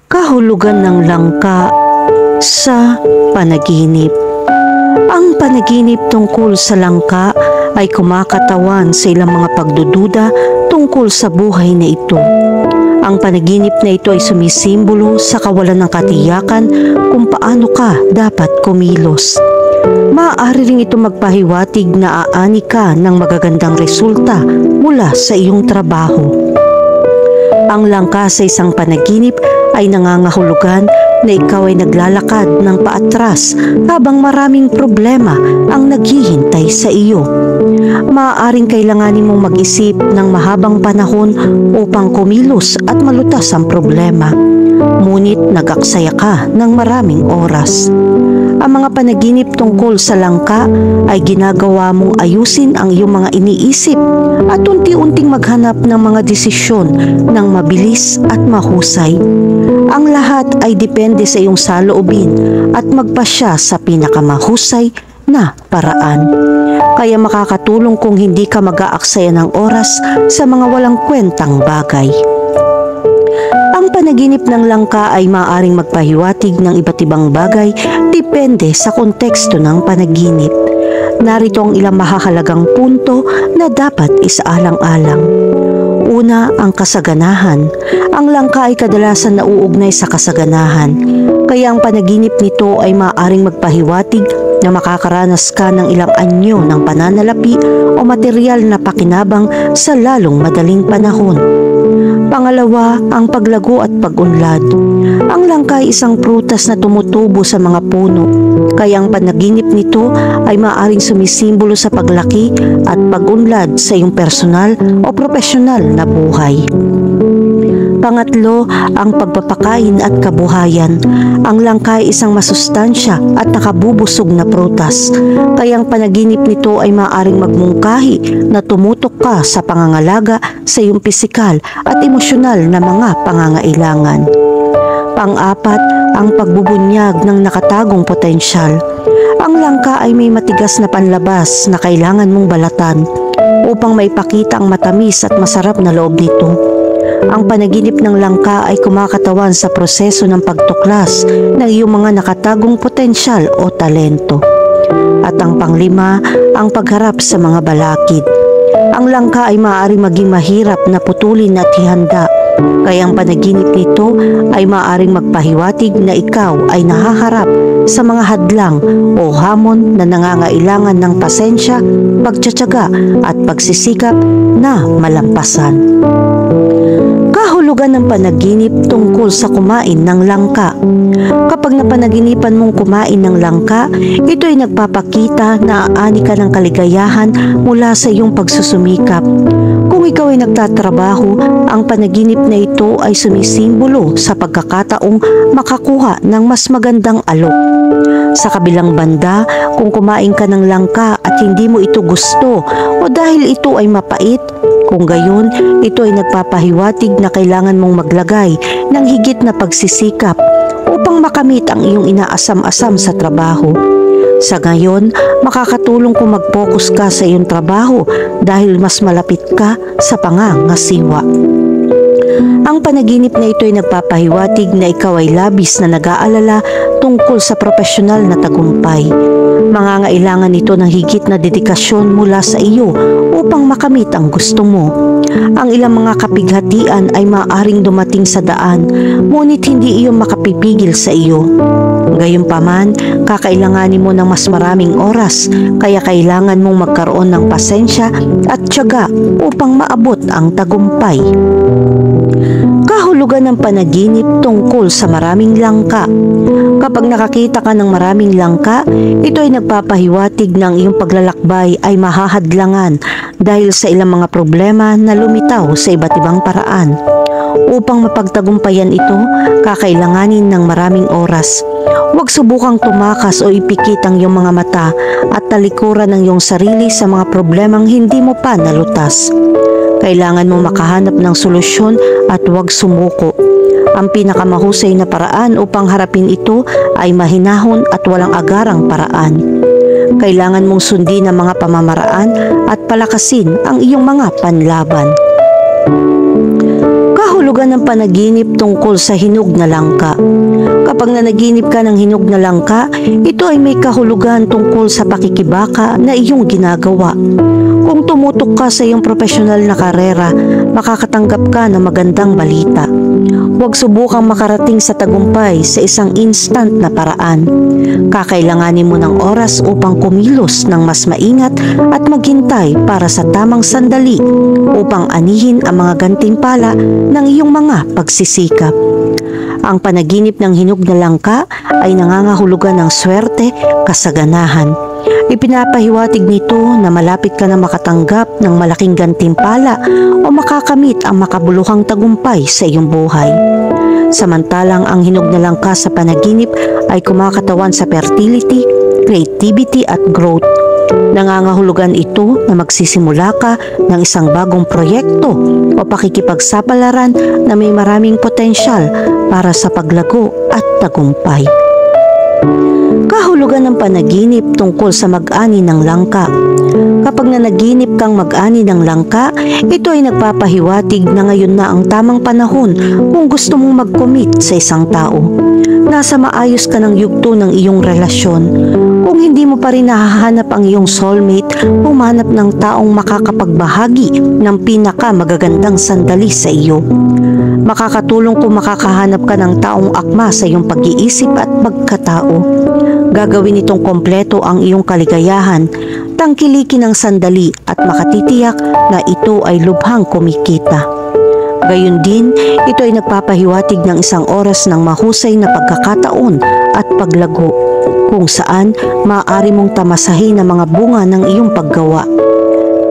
Kahulugan ng langka sa panaginip. Ang panaginip tungkol sa langka ay kumakatawan sa ilang mga pagdududa tungkol sa buhay na ito. Ang panaginip na ito ay sumisimbolo sa kawalan ng katiyakan kung paano ka dapat kumilos. Maaari ring ito magpahiwatig na aani ka ng magagandang resulta mula sa iyong trabaho. Ang langka sa isang panaginip ay nangangahulugan na ikaw ay naglalakad ng paatras habang maraming problema ang naghihintay sa iyo. Maaaring kailanganin mong mag-isip ng mahabang panahon upang kumilos at malutas ang problema. Ngunit nag-aksaya ka ng maraming oras. Ang mga panaginip tungkol sa langka ay ginagawa mong ayusin ang iyong mga iniisip at unti-unting maghanap ng mga desisyon ng mabilis at mahusay. Ang lahat ay depende sa iyong saloobin at magpasya sa pinakamahusay na paraan. Kaya makakatulong kung hindi ka mag-aaksaya ng oras sa mga walang kwentang bagay. Ang panaginip ng langka ay maaaring magpahiwatig ng iba't ibang bagay depende sa konteksto ng panaginip. Narito ang ilang mahahalagang punto na dapat isaalang-alang. Una, ang kasaganahan. Ang langka ay kadalasan nauugnay sa kasaganahan, kaya ang panaginip nito ay maaaring magpahiwatig na makakaranas ka ng ilang anyo ng pananalapi o material na pakinabang sa lalong madaling panahon. Pangalawa, ang paglago at pag-unlad. Ang langka ay isang prutas na tumutubo sa mga puno, kaya ang panaginip nito ay maaaring sumisimbolo sa paglaki at pag-unlad sa iyong personal o profesional na buhay. Pangatlo, ang pagpapakain at kabuhayan. Ang langka ay isang masustansya at nakabubusog na prutas, kaya ang panaginip nito ay maaaring magmungkahi na tumutok ka sa pangangalaga sa iyong pisikal at emosyonal na mga pangangailangan. Pang-apat, ang pagbubunyag ng nakatagong potensyal. Ang langka ay may matigas na panlabas na kailangan mong balatan upang maipakita ang matamis at masarap na loob nito. Ang panaginip ng langka ay kumakatawan sa proseso ng pagtuklas ng iyong mga nakatagong potensyal o talento. At ang panglima, ang pagharap sa mga balakid. Ang langka ay maaaring maging mahirap na putulin at ihanda, kaya ang panaginip nito ay maaaring magpahiwatig na ikaw ay nahaharap sa mga hadlang o hamon na nangangailangan ng pasensya, pagtsatsaga at pagsisikap na malampasan. Kahulugan ng panaginip tungkol sa kumain ng langka. Kapag napanaginipan mong kumain ng langka, ito ay nagpapakita na aani ka ng kaligayahan mula sa iyong pagsusumikap. Kung ikaw ay nagtatrabaho, ang panaginip na ito ay sumisimbolo sa pagkakataong makakuha ng mas magandang alok. Sa kabilang banda, kung kumain ka ng langka at hindi mo ito gusto o dahil ito ay mapait, kung gayon, ito ay nagpapahiwatig na kailangan mong maglagay ng higit na pagsisikap upang makamit ang iyong inaasam-asam sa trabaho. Sa ngayon, makakatulong kung mag-focus ka sa iyong trabaho dahil mas malapit ka sa pangangasiwa. Ang panaginip na ito ay nagpapahiwatig na ikaw ay labis na nag-aalala tungkol sa profesional na tagumpay. Mangangailangan ito ng higit na dedikasyon mula sa iyo upang makamit ang gusto mo. Ang ilang mga kapighatian ay maaaring dumating sa daan, ngunit hindi iyon makapipigil sa iyo. Gayunpaman, kakailanganin mo ng mas maraming oras, kaya kailangan mong magkaroon ng pasensya at tiyaga upang maabot ang tagumpay. Kahulugan ng panaginip tungkol sa maraming langka. Kapag nakakita ka ng maraming langka, ito ay nagpapahiwatig ng iyong paglalakbay ay mahahadlangan dahil sa ilang mga problema na lumitaw sa iba't ibang paraan. Upang mapagtagumpayan ito, kakailanganin ng maraming oras. Huwag subukang tumakas o ipikit ang iyong mga mata at talikuran ng iyong sarili sa mga problemang hindi mo pa nalutas. Kailangan mo makahanap ng solusyon at huwag sumuko. Ang pinakamahusay na paraan upang harapin ito ay mahinahon at walang agarang paraan. Kailangan mong sundin ang mga pamamaraan at palakasin ang iyong mga panlaban. Kahulugan ng panaginip tungkol sa hinog na langka. Kapag nanaginip ka ng hinog na langka, ito ay may kahulugan tungkol sa pakikibaka na iyong ginagawa. Kung tumutok ka sa iyong profesional na karera, makakatanggap ka ng magandang balita. Huwag subukang makarating sa tagumpay sa isang instant na paraan. Kakailanganin mo ng oras upang kumilos ng mas maingat at maghintay para sa tamang sandali upang anihin ang mga gantimpala ng iyong mga pagsisikap. Ang panaginip ng hinog na langka ay nangangahulugan ng swerte, kasaganahan. Ipinapahiwatig nito na malapit ka na makatanggap ng malaking gantimpala o makakamit ang makabuluhang tagumpay sa iyong buhay. Samantalang ang hinog na langka sa panaginip ay kumakatawan sa fertility, creativity at growth. Nangangahulugan ito na magsisimula ka ng isang bagong proyekto o pakikipagsapalaran na may maraming potensyal para sa paglago at tagumpay. Kahulugan ng panaginip tungkol sa mag-ani ng langka. Kapag nanaginip kang mag-ani ng langka, ito ay nagpapahiwatig na ngayon na ang tamang panahon kung gusto mong mag-commit sa isang tao. Nasa maayos ka ng yugto ng iyong relasyon. Kung hindi mo pa rin nahahanap ang iyong soulmate, humanap ng taong makakapagbahagi ng pinakamagagandang sandali sa iyo. Makakatulong kung makakahanap ka ng taong akma sa iyong pag-iisip at pagkatao. Gagawin itong kompleto ang iyong kaligayahan, tangkilikin ng sandali at makatitiyak na ito ay lubhang kumikita. Gayun din, ito ay nagpapahiwatig ng isang oras ng mahusay na pagkakataon at paglago, kung saan maaari mong tamasahin ang mga bunga ng iyong paggawa.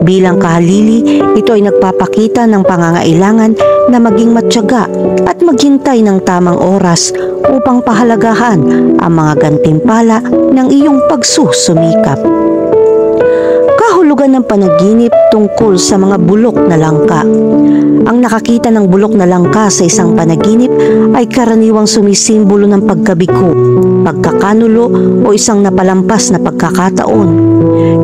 Bilang kahalili, ito ay nagpapakita ng pangangailangan na maging matyaga at maghintay ng tamang oras upang pahalagahan ang mga gantimpala ng iyong pagsusumikap. Kahulugan ng panaginip tungkol sa mga bulok na langka. Ang nakakita ng bulok na langka sa isang panaginip ay karaniwang sumisimbolo ng pagkabigo, pagkakanulo o isang napalampas na pagkakataon.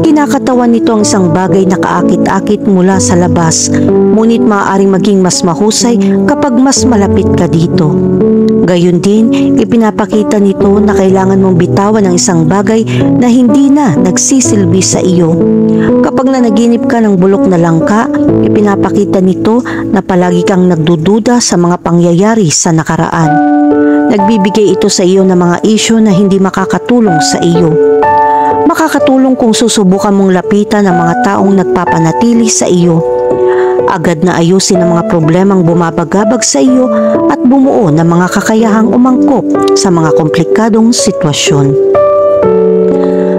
Kinakatawan nito ang isang bagay na kaakit-akit mula sa labas, ngunit maaaring maging mas mahusay kapag mas malapit ka dito. Gayun din, ipinapakita nito na kailangan mong bitawan ang isang bagay na hindi na nagsisilbi sa iyo. Kapag nanaginip ka ng bulok na langka, ipinapakita nito na palagi kang nagdududa sa mga pangyayari sa nakaraan. Nagbibigay ito sa iyo ng mga isyu na hindi makakatulong sa iyo. Makakatulong kung susubukan mong lapitan ang mga taong nagpapanatili sa iyo. Agad na ayusin ang mga problemang bumabagabag sa iyo at bumuo ng mga kakayahang umangkop sa mga komplikadong sitwasyon.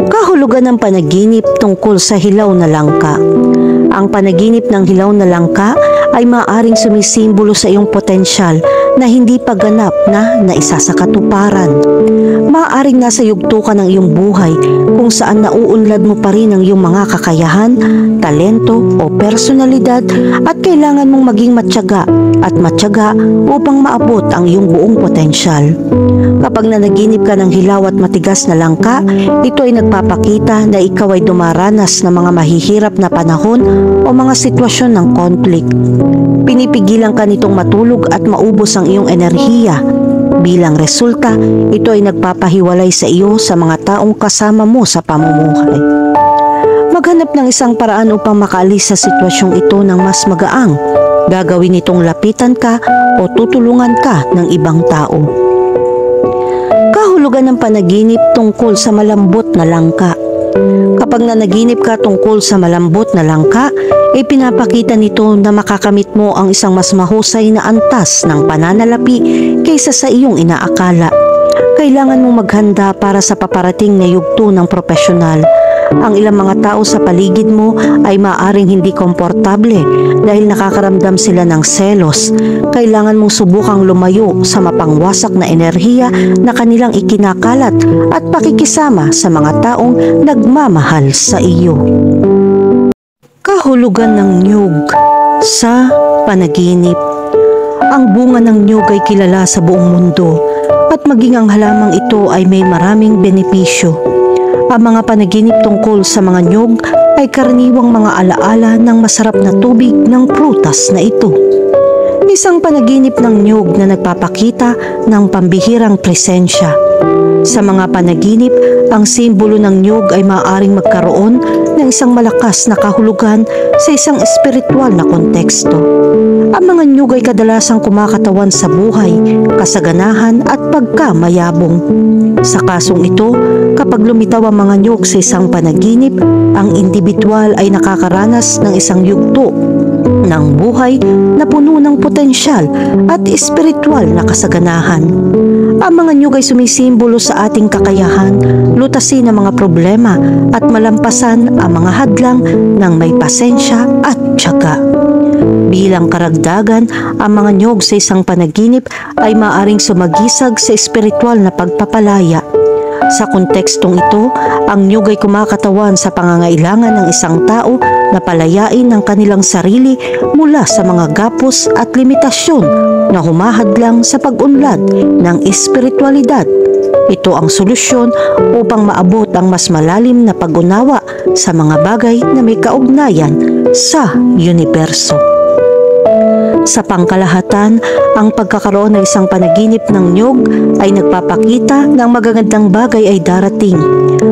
Kahulugan ng panaginip tungkol sa hilaw na langka. Ang panaginip ng hilaw na langka ay maaaring sumisimbolo sa iyong potensyal na hindi pa ganap na naisasakatuparan. Maaaring nasa yugto ka ng iyong buhay kung saan nauunlad mo pa rin ang iyong mga kakayahan, talento o personalidad at kailangan mong maging matyaga at matyaga upang maabot ang iyong buong potensyal. Kapag nanaginip ka ng hilaw at matigas na langka, ito ay nagpapakita na ikaw ay dumaranas ng mga mahihirap na panahon o mga sitwasyon ng conflict. Pinipigilan ka nitong matulog at maubos ang iyong enerhiya. Bilang resulta, ito ay nagpapahiwalay sa iyo sa mga taong kasama mo sa pamumuhay. Maghanap ng isang paraan upang makaalis sa sitwasyong ito ng mas magaang. Gagawin itong lapitan ka o tutulungan ka ng ibang tao. Kahulugan ng panaginip tungkol sa malambot na langka. Kapag nanaginip ka tungkol sa malambot na langka, ipinapakita nito na makakamit mo ang isang mas mahusay na antas ng pananalapi kaysa sa iyong inaakala. Kailangan mong maghanda para sa paparating na yugto ng propesyonal. Ang ilang mga tao sa paligid mo ay maaaring hindi komportable dahil nakakaramdam sila ng selos. Kailangan mong subukang lumayo sa mapangwasak na enerhiya na kanilang ikinakalat at pakikisama sa mga taong nagmamahal sa iyo. Kahulugan ng niyog sa panaginip. Ang bunga ng niyog ay kilala sa buong mundo at maging ang halamang ito ay may maraming benepisyo. Ang mga panaginip tungkol sa mga niyog ay karaniwang mga alaala ng masarap na tubig ng prutas na ito. Isang panaginip ng niyog na nagpapakita ng pambihirang presensya. Sa mga panaginip, ang simbolo ng niyog ay maaaring magkaroon ng isang malakas na kahulugan sa isang espiritual na konteksto. Ang mga niyog ay kadalasang kumakatawan sa buhay, kasaganahan at pagkamayabong. Sa kasong ito, kapag lumitaw ang mga niyog sa isang panaginip, ang individual ay nakakaranas ng isang yugto ng buhay na puno ng potensyal at espiritual na kasaganahan. Ang mga niyog ay sumisimbolo sa ating kakayahan, lutasin ang mga problema at malampasan ang mga hadlang ng may pasensya at tiyaga. Bilang karagdagan, ang mga niyog sa isang panaginip ay maaaring sumagisag sa espiritual na pagpapalaya. Sa kontekstong ito, ang niyog ay kumakatawan sa pangangailangan ng isang tao na palayain ang kanilang sarili mula sa mga gapos at limitasyon na humahadlang sa pag-unlad ng espiritualidad. Ito ang solusyon upang maabot ang mas malalim na pag-unawa sa mga bagay na may kaugnayan sa universo. Sa pangkalahatan, ang pagkakaroon ng isang panaginip ng niyog ay nagpapakita na ang magagandang bagay ay darating.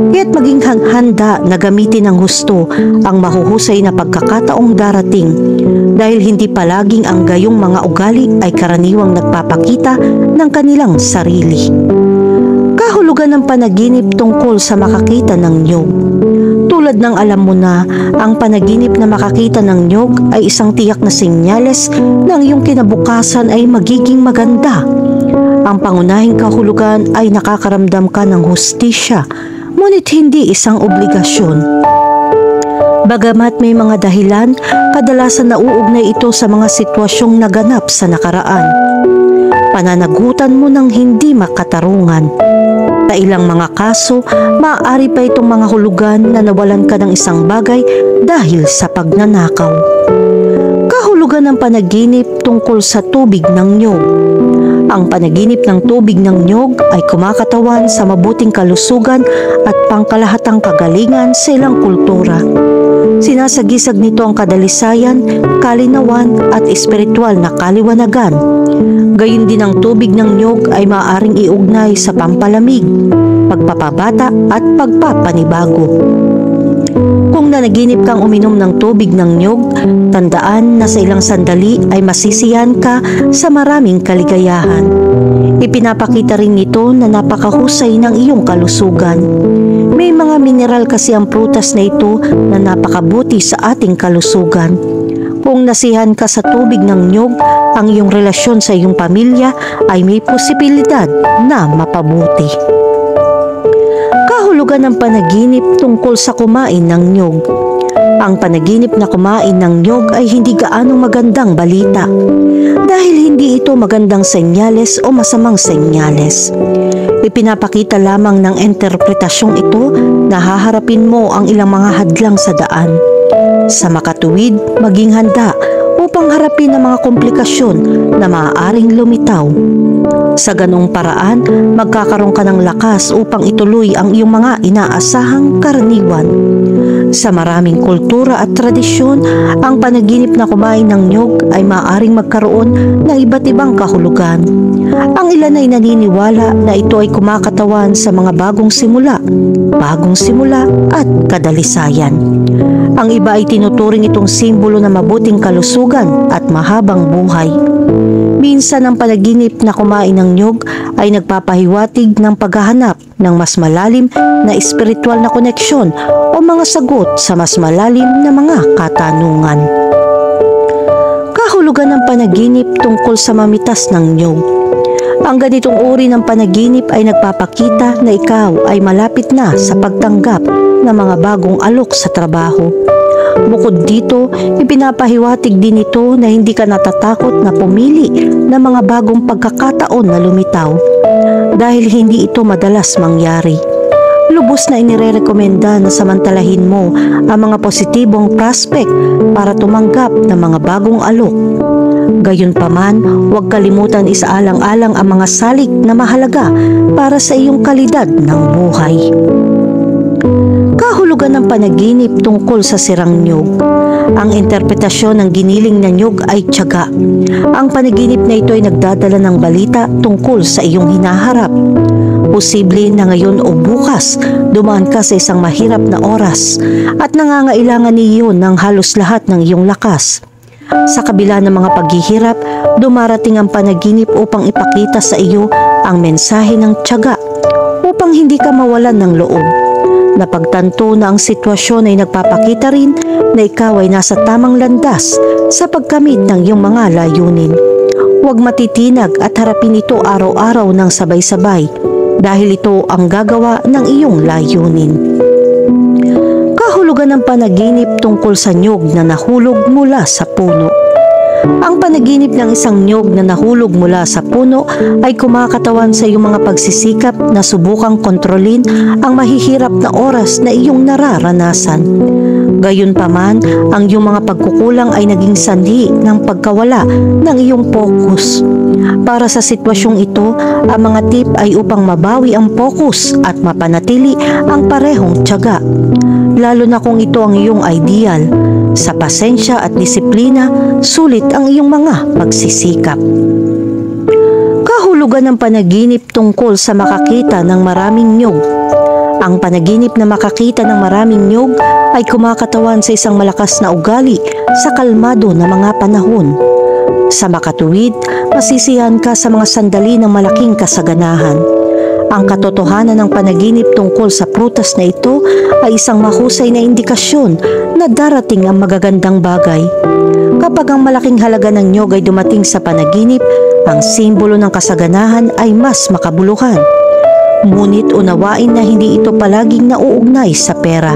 Kaya't maging handa na gamitin ng husto ang mahuhusay na pagkakataong darating, dahil hindi palaging ang gayong mga ugali ay karaniwang nagpapakita ng kanilang sarili. Kahulugan ng panaginip tungkol sa makakita ng niyog. Tulad ng alam mo na, ang panaginip na makakita ng niyog ay isang tiyak na senyales na ang iyong kinabukasan ay magiging maganda. Ang pangunahing kahulugan ay nakakaramdam ka ng hustisya, ngunit hindi isang obligasyon. Bagamat may mga dahilan, kadalasan nauugnay ito sa mga sitwasyong naganap sa nakaraan. Pananagutan mo ng hindi makatarungan. Sa ilang mga kaso, maaari pa itong mga hulugan na nawalan ka ng isang bagay dahil sa pagnanakaw. Kahulugan ng panaginip tungkol sa tubig ng niyog. Ang panaginip ng tubig ng niyog ay kumakatawan sa mabuting kalusugan at pangkalahatang kagalingan sa ilang kultura. Sinasagisag nito ang kadalisayan, kalinawan at espiritual na kaliwanagan. Gayun din ang tubig ng niyog ay maaaring iugnay sa pampalamig, pagpapabata at pagpapanibago. Kung nanaginip kang uminom ng tubig ng niyog, tandaan na sa ilang sandali ay masisiyahan ka sa maraming kaligayahan. Ipinapakita rin nito na napakahusay ng iyong kalusugan. May mga mineral kasi ang prutas na ito na napakabuti sa ating kalusugan. Kung nasihan ka sa tubig ng niyog, ang iyong relasyon sa iyong pamilya ay may posibilidad na mapabuti. Kahulugan ng panaginip tungkol sa kumain ng niyog. Ang panaginip na kumain ng niyog ay hindi gaanong magandang balita, dahil hindi ito magandang senyales o masamang senyales. Ipinapakita lamang ng interpretasyong ito na haharapin mo ang ilang mga hadlang sa daan. Sa makatuwid, maging handa upang harapin ang mga komplikasyon na maaaring lumitaw. Sa ganong paraan, magkakaroon ka ng lakas upang ituloy ang iyong mga inaasahang karaniwan. Sa maraming kultura at tradisyon, ang panaginip na kumain ng niyog ay maaaring magkaroon ng iba't ibang kahulugan. Ang ilan ay naniniwala na ito ay kumakatawan sa mga bagong simula at kadalisayan. Ang iba ay tinuturing itong simbolo ng mabuting kalusugan at mahabang buhay. Minsan ang panaginip na kumain ng niyog ay nagpapahiwatig ng paghahanap ng mas malalim na espiritual na koneksyon o mga sagot sa mas malalim na mga katanungan. Kahulugan ng panaginip tungkol sa mamitas ng niyog. Ang ganitong uri ng panaginip ay nagpapakita na ikaw ay malapit na sa pagtanggap ng mga bagong alok sa trabaho. Bukod dito, ipinapahiwatig din ito na hindi ka natatakot na pumili ng mga bagong pagkakataon na lumitaw, dahil hindi ito madalas mangyari. Lubos na inirerekomenda na samantalahin mo ang mga positibong prospect para tumanggap ng mga bagong alok. Gayunpaman, huwag kalimutan isaalang-alang ang mga salik na mahalaga para sa iyong kalidad ng buhay. Kahulugan ng panaginip tungkol sa sirang niyog. Ang interpretasyon ng giniling na niyog ay tiyaga. Ang panaginip na ito ay nagdadala ng balita tungkol sa iyong hinaharap. Posible na ngayon o bukas, dumaan ka sa isang mahirap na oras at nangangailangan niyo ng halos lahat ng iyong lakas. Sa kabila ng mga paghihirap, dumarating ang panaginip upang ipakita sa iyo ang mensahe ng tiyaga upang hindi ka mawalan ng loob. Napagtanto na ang sitwasyon ay nagpapakita rin na ikaw ay nasa tamang landas sa pagkamit ng iyong mga layunin. Huwag matitinag at harapin ito araw-araw ng sabay-sabay dahil ito ang gagawa ng iyong layunin. Kahulugan ng panaginip tungkol sa niyog na nahulog mula sa puno. Ang panaginip ng isang niyog na nahulog mula sa puno ay kumakatawan sa iyong mga pagsisikap na subukang kontrolin ang mahihirap na oras na iyong nararanasan. Gayunpaman, ang iyong mga pagkukulang ay naging sanhi ng pagkawala ng iyong focus. Para sa sitwasyong ito, ang mga tip ay upang mabawi ang focus at mapanatili ang parehong tiyaga. Lalo na kung ito ang iyong ideal. Sa pasensya at disiplina, sulit ang iyong mga pagsisikap. Kahulugan ng panaginip tungkol sa makakita ng maraming niyog. Ang panaginip na makakita ng maraming niyog ay kumakatawan sa isang malakas na ugali sa kalmado na mga panahon. Sa makatuwid, masisiyahan ka sa mga sandali ng malaking kasaganahan. Ang katotohanan ng panaginip tungkol sa prutas na ito ay isang mahusay na indikasyon na darating ang magagandang bagay. Kapag ang malaking halaga ng niyog ay dumating sa panaginip, ang simbolo ng kasaganahan ay mas makabuluhan. Ngunit unawain na hindi ito palaging nauugnay sa pera.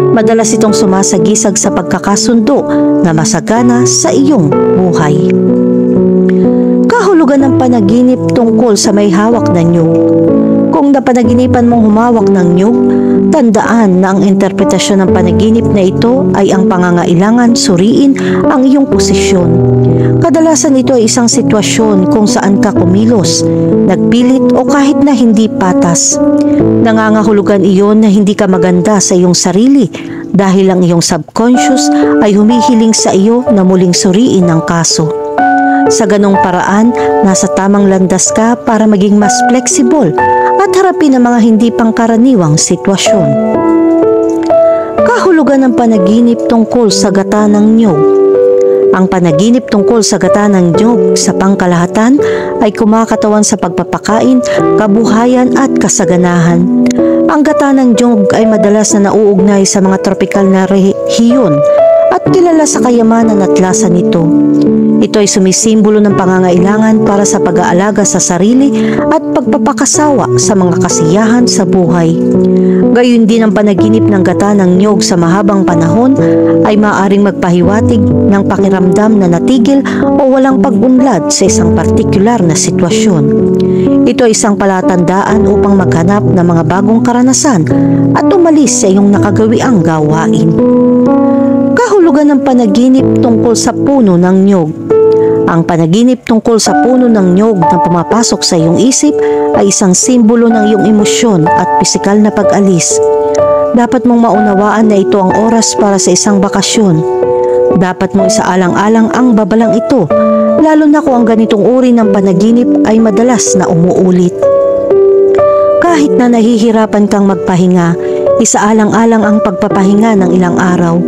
Madalas itong sumasagisag sa pagkakasundo na masagana sa iyong buhay. Kahulugan ng panaginip tungkol sa may hawak na niyog. Kung napanaginipan mong humawak ng niyog, tandaan na ang interpretasyon ng panaginip na ito ay ang pangangailangan suriin ang iyong posisyon. Kadalasan ito ay isang sitwasyon kung saan ka kumilos, nagpilit o kahit na hindi patas. Nangangahulugan iyon na hindi ka maganda sa iyong sarili dahil ang iyong subconscious ay humihiling sa iyo na muling suriin ang kaso. Sa ganong paraan, nasa tamang landas ka para maging mas flexible at harapin ang mga hindi pangkaraniwang sitwasyon. Kahulugan ng panaginip tungkol sa gata ng niyog. Ang panaginip tungkol sa gata ng niyog sa pangkalahatan ay kumakatawan sa pagpapakain, kabuhayan at kasaganahan. Ang gata ng niyog ay madalas na nauugnay sa mga tropikal na rehiyon at kilala sa kayamanan at lasa nito. Ito ay sumisimbolo ng pangangailangan para sa pag-aalaga sa sarili at pagpapakasawa sa mga kasiyahan sa buhay. Gayon din ang panaginip ng gata ng niyog sa mahabang panahon ay maaaring magpahiwatig ng pakiramdam na natigil o walang pag-unlad sa isang partikular na sitwasyon. Ito ay isang palatandaan upang maghanap ng mga bagong karanasan at umalis sa iyong nakagawiang gawain. Kahulugan ng panaginip tungkol sa puno ng niyog. Ang panaginip tungkol sa puno ng niyog na pumapasok sa iyong isip ay isang simbolo ng iyong emosyon at pisikal na pag-alis. Dapat mong maunawaan na ito ang oras para sa isang bakasyon. Dapat mong isaalang-alang ang babalang ito, lalo na kung ang ganitong uri ng panaginip ay madalas na umuulit. Kahit na nahihirapan kang magpahinga, isaalang-alang ang pagpapahinga ng ilang araw.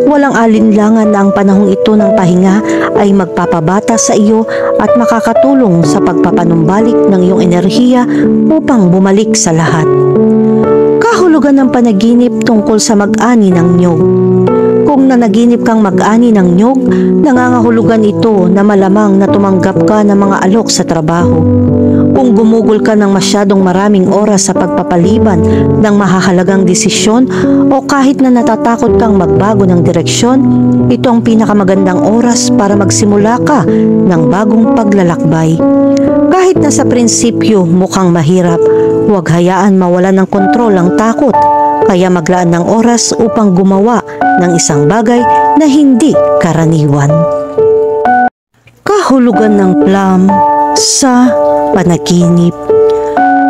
Walang alinlangan na ang panahong ito ng pahinga ay magpapabata sa iyo at makakatulong sa pagpapanumbalik ng iyong enerhiya upang bumalik sa lahat. Kahulugan ng panaginip tungkol sa mag-ani ng niyog. Kung nanaginip kang mag-ani ng niyog, nangangahulugan ito na malamang na tumanggap ka ng mga alok sa trabaho. Kung gumugol ka ng masyadong maraming oras sa pagpapaliban ng mahahalagang desisyon o kahit na natatakot kang magbago ng direksyon, ito ang pinakamagandang oras para magsimula ka ng bagong paglalakbay. Kahit na sa prinsipyo mukhang mahirap, huwag hayaan mawalan ng kontrol ang takot, kaya maglaan ng oras upang gumawa ng isang bagay na hindi karaniwan. Kahulugan ng plum sa panaginip.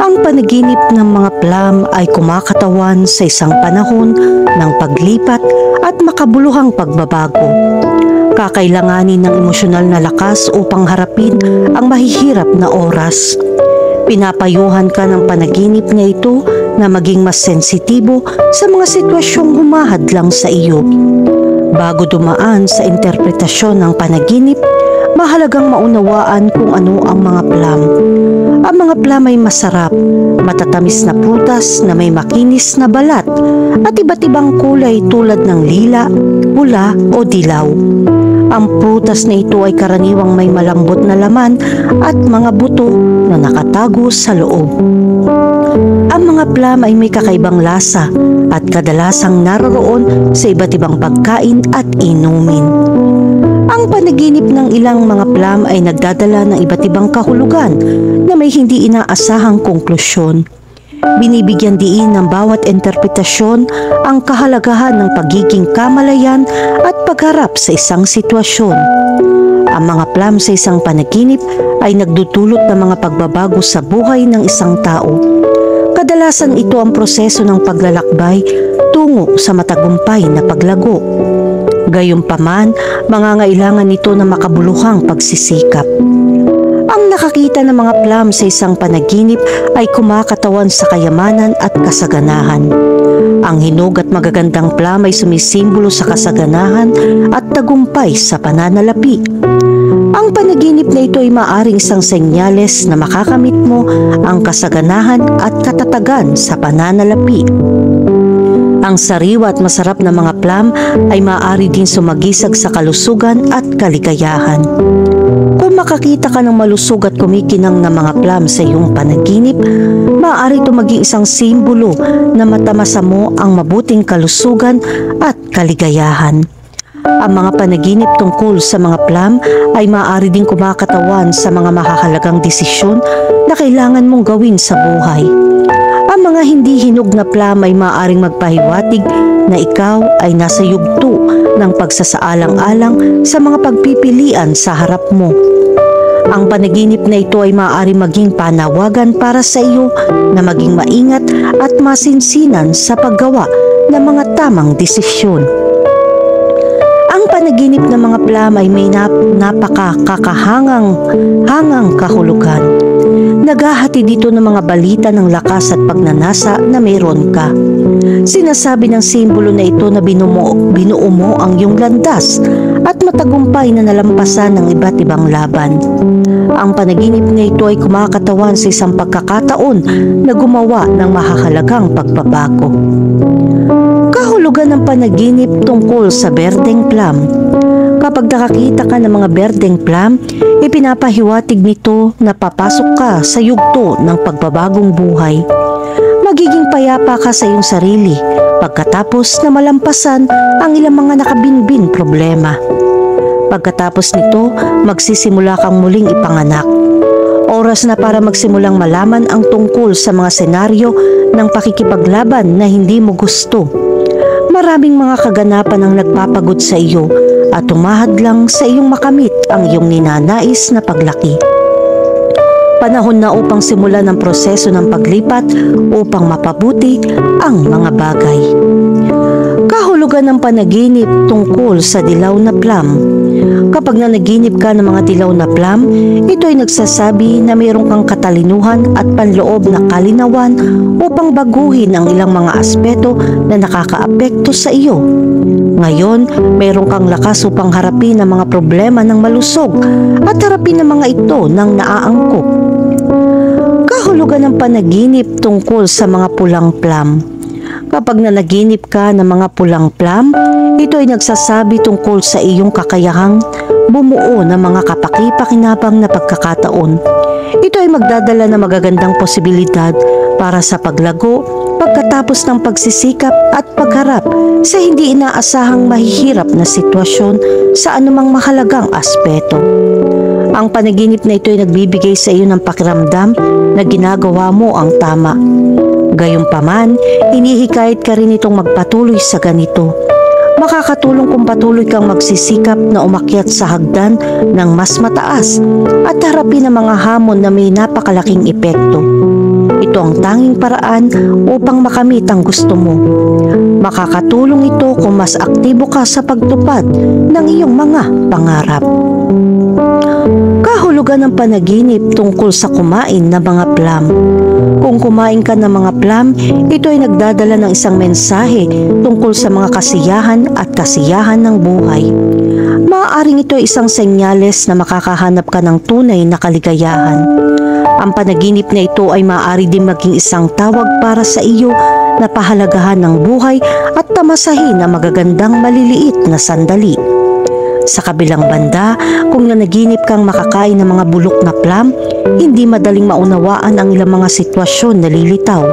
Ang panaginip ng mga plum ay kumakatawan sa isang panahon ng paglipat at makabuluhang pagbabago. Kakailanganin ng emosyonal na lakas upang harapin ang mahihirap na oras. Pinapayuhan ka ng panaginip na ito na maging mas sensitibo sa mga sitwasyong humahadlang sa iyo. Bago dumaan sa interpretasyon ng panaginip, mahalagang maunawaan kung ano ang mga plam. Ang mga plam ay masarap, matatamis na prutas na may makinis na balat at iba't ibang kulay tulad ng lila, pula o dilaw. Ang prutas na ito ay karaniwang may malambot na laman at mga buto na nakatago sa loob. Ang mga plam ay may kakaibang lasa at kadalasang naroroon sa iba't ibang pagkain at inumin. Ang panaginip ng ilang mga plam ay nagdadala ng iba't ibang kahulugan na may hindi inaasahang konklusyon. Binibigyan diin ng bawat interpretasyon ang kahalagahan ng pagiging kamalayan at pagharap sa isang sitwasyon. Ang mga plam sa isang panaginip ay nagdudulot ng mga pagbabago sa buhay ng isang tao. Kadalasan ito ang proseso ng paglalakbay tungo sa matagumpay na paglago. Gayunpaman, mangangailangan nito ng makabuluhang pagsisikap. Ang nakakita ng mga plam sa isang panaginip ay kumakatawan sa kayamanan at kasaganahan. Ang hinog at magagandang plam ay sumisimbolo sa kasaganahan at tagumpay sa pananalapi. Ang panaginip na ito ay maaaring isang senyales na makakamit mo ang kasaganahan at katatagan sa pananalapi. Ang sariwa at masarap na mga plam ay maaari din sumagisag sa kalusugan at kaligayahan. Kung makakita ka ng malusog at kumikinang na mga plam sa iyong panaginip, maaari ito maging isang simbolo na matamasa mo ang mabuting kalusugan at kaligayahan. Ang mga panaginip tungkol sa mga plam ay maaari din kumakatawan sa mga mahahalagang desisyon na kailangan mong gawin sa buhay. Ang mga hindi hinog na plam ay maaaring magpahiwatig na ikaw ay nasa yugto ng pagsasaalang-alang sa mga pagpipilian sa harap mo. Ang panaginip na ito ay maaari maging panawagan para sa iyo na maging maingat at masinsinan sa paggawa ng mga tamang desisyon. Ang panaginip ng mga plam ay may napakakakahangang kahulugan. Naghahati dito ng mga balita ng lakas at pagnanasa na mayroon ka. Sinasabi ng simbolo na ito na binuo mo ang iyong landas at matagumpay na nalampasan ng iba't ibang laban. Ang panaginip na ito ay kumakatawan sa isang pagkakataon na gumawa ng mahahalagang pagbabago. Kahulugan ng panaginip tungkol sa berdeng plam. Kapag nakakita ka ng mga berdeng plam, ipinapahiwatig nito na papasok ka sa yugto ng pagbabagong buhay. Magiging payapa ka sa iyong sarili pagkatapos na malampasan ang ilang mga nakabinbin problema. Pagkatapos nito, magsisimula kang muling ipanganak. Oras na para magsimulang malaman ang tungkol sa mga senaryo ng pakikipaglaban na hindi mo gusto. Maraming mga kaganapan ang nagpapagod sa iyo at humahadlang sa iyong makamit ang iyong ninanais na paglaki. Panahon na upang simulan ang proseso ng paglipat upang mapabuti ang mga bagay. Kahulugan ng panaginip tungkol sa dilaw na plam. Kapag nanaginip ka ng mga dilaw na plam, ito ay nagsasabi na mayroon kang katalinuhan at panloob na kalinawan upang baguhin ang ilang mga aspeto na nakakaapekto sa iyo. Ngayon, mayroon kang lakas upang harapin ang mga problema ng malusog at harapin ang mga ito ng naaangkop. Kahulugan ng panaginip tungkol sa mga pulang plam. Kapag nanaginip ka ng mga pulang plam, ito ay nagsasabi tungkol sa iyong kakayahang bumuo ng mga kapaki-pakinabang na pagkakataon. Ito ay magdadala ng magagandang posibilidad para sa paglago pagkatapos ng pagsisikap at pagharap sa hindi inaasahang mahihirap na sitwasyon sa anumang mahalagang aspeto. Ang panaginip na ito ay nagbibigay sa iyo ng pakiramdam na ginagawa mo ang tama. Gayunpaman, hinihikayat ka rin itong magpatuloy sa ganito. Makakatulong kung patuloy kang magsisikap na umakyat sa hagdan ng mas mataas at harapin ang mga hamon na may napakalaking epekto. Ito ang tanging paraan upang makamit ang gusto mo. Makakatulong ito kung mas aktibo ka sa pagtupad ng iyong mga pangarap. Kahulugan ng panaginip tungkol sa kumain ng mga plum. Kung kumain ka ng mga plum, ito ay nagdadala ng isang mensahe tungkol sa mga kasiyahan at kasiyahan ng buhay. Maaaring ito ay isang senyales na makakahanap ka ng tunay na kaligayahan. Ang panaginip na ito ay maaari din maging isang tawag para sa iyo na pahalagahan ng buhay at tamasahin ang magagandang maliliit na sandali. Sa kabilang banda, kung nanaginip kang makakain ng mga bulok na plum, hindi madaling maunawaan ang ilang mga sitwasyon na lilitaw.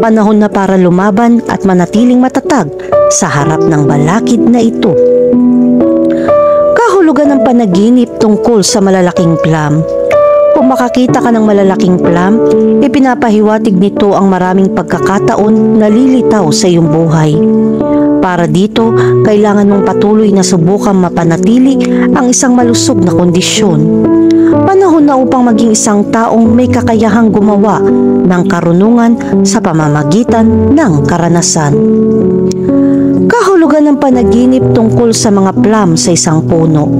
Panahon na para lumaban at manatiling matatag sa harap ng balakid na ito. Kahulugan ng panaginip tungkol sa malalaking plum. Kung makakita ka ng malalaking plum, ipinapahiwatig nito ang maraming pagkakataon na lilitaw sa iyong buhay. Para dito, kailangan mong patuloy na subukang mapanatili ang isang malusog na kondisyon. Panahon na upang maging isang taong may kakayahang gumawa ng karunungan sa pamamagitan ng karanasan. Kahulugan ng panaginip tungkol sa mga plum sa isang puno.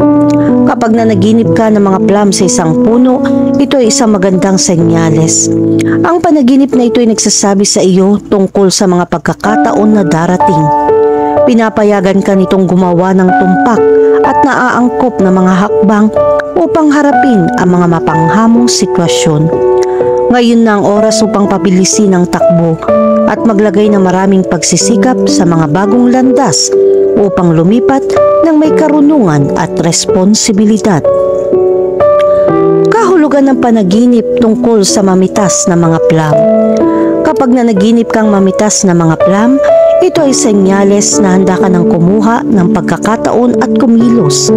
Kapag nanaginip ka ng mga plum sa isang puno, ito ay isang magandang senyales. Ang panaginip na ito ay nagsasabi sa iyo tungkol sa mga pagkakataon na darating. Pinapayagan ka nitong gumawa ng tumpak at naaangkop na mga hakbang upang harapin ang mga mapanghamong sitwasyon. Ngayon na ang oras upang pabilisin ang takbo at maglagay ng maraming pagsisikap sa mga bagong landas upang lumipat ng may karunungan at responsibilidad. Kahulugan ng panaginip tungkol sa mamitas na mga plum. Kapag nanaginip kang mamitas na mga plum, ito ay senyales na handa ka ng kumuha ng pagkakataon at kumilos.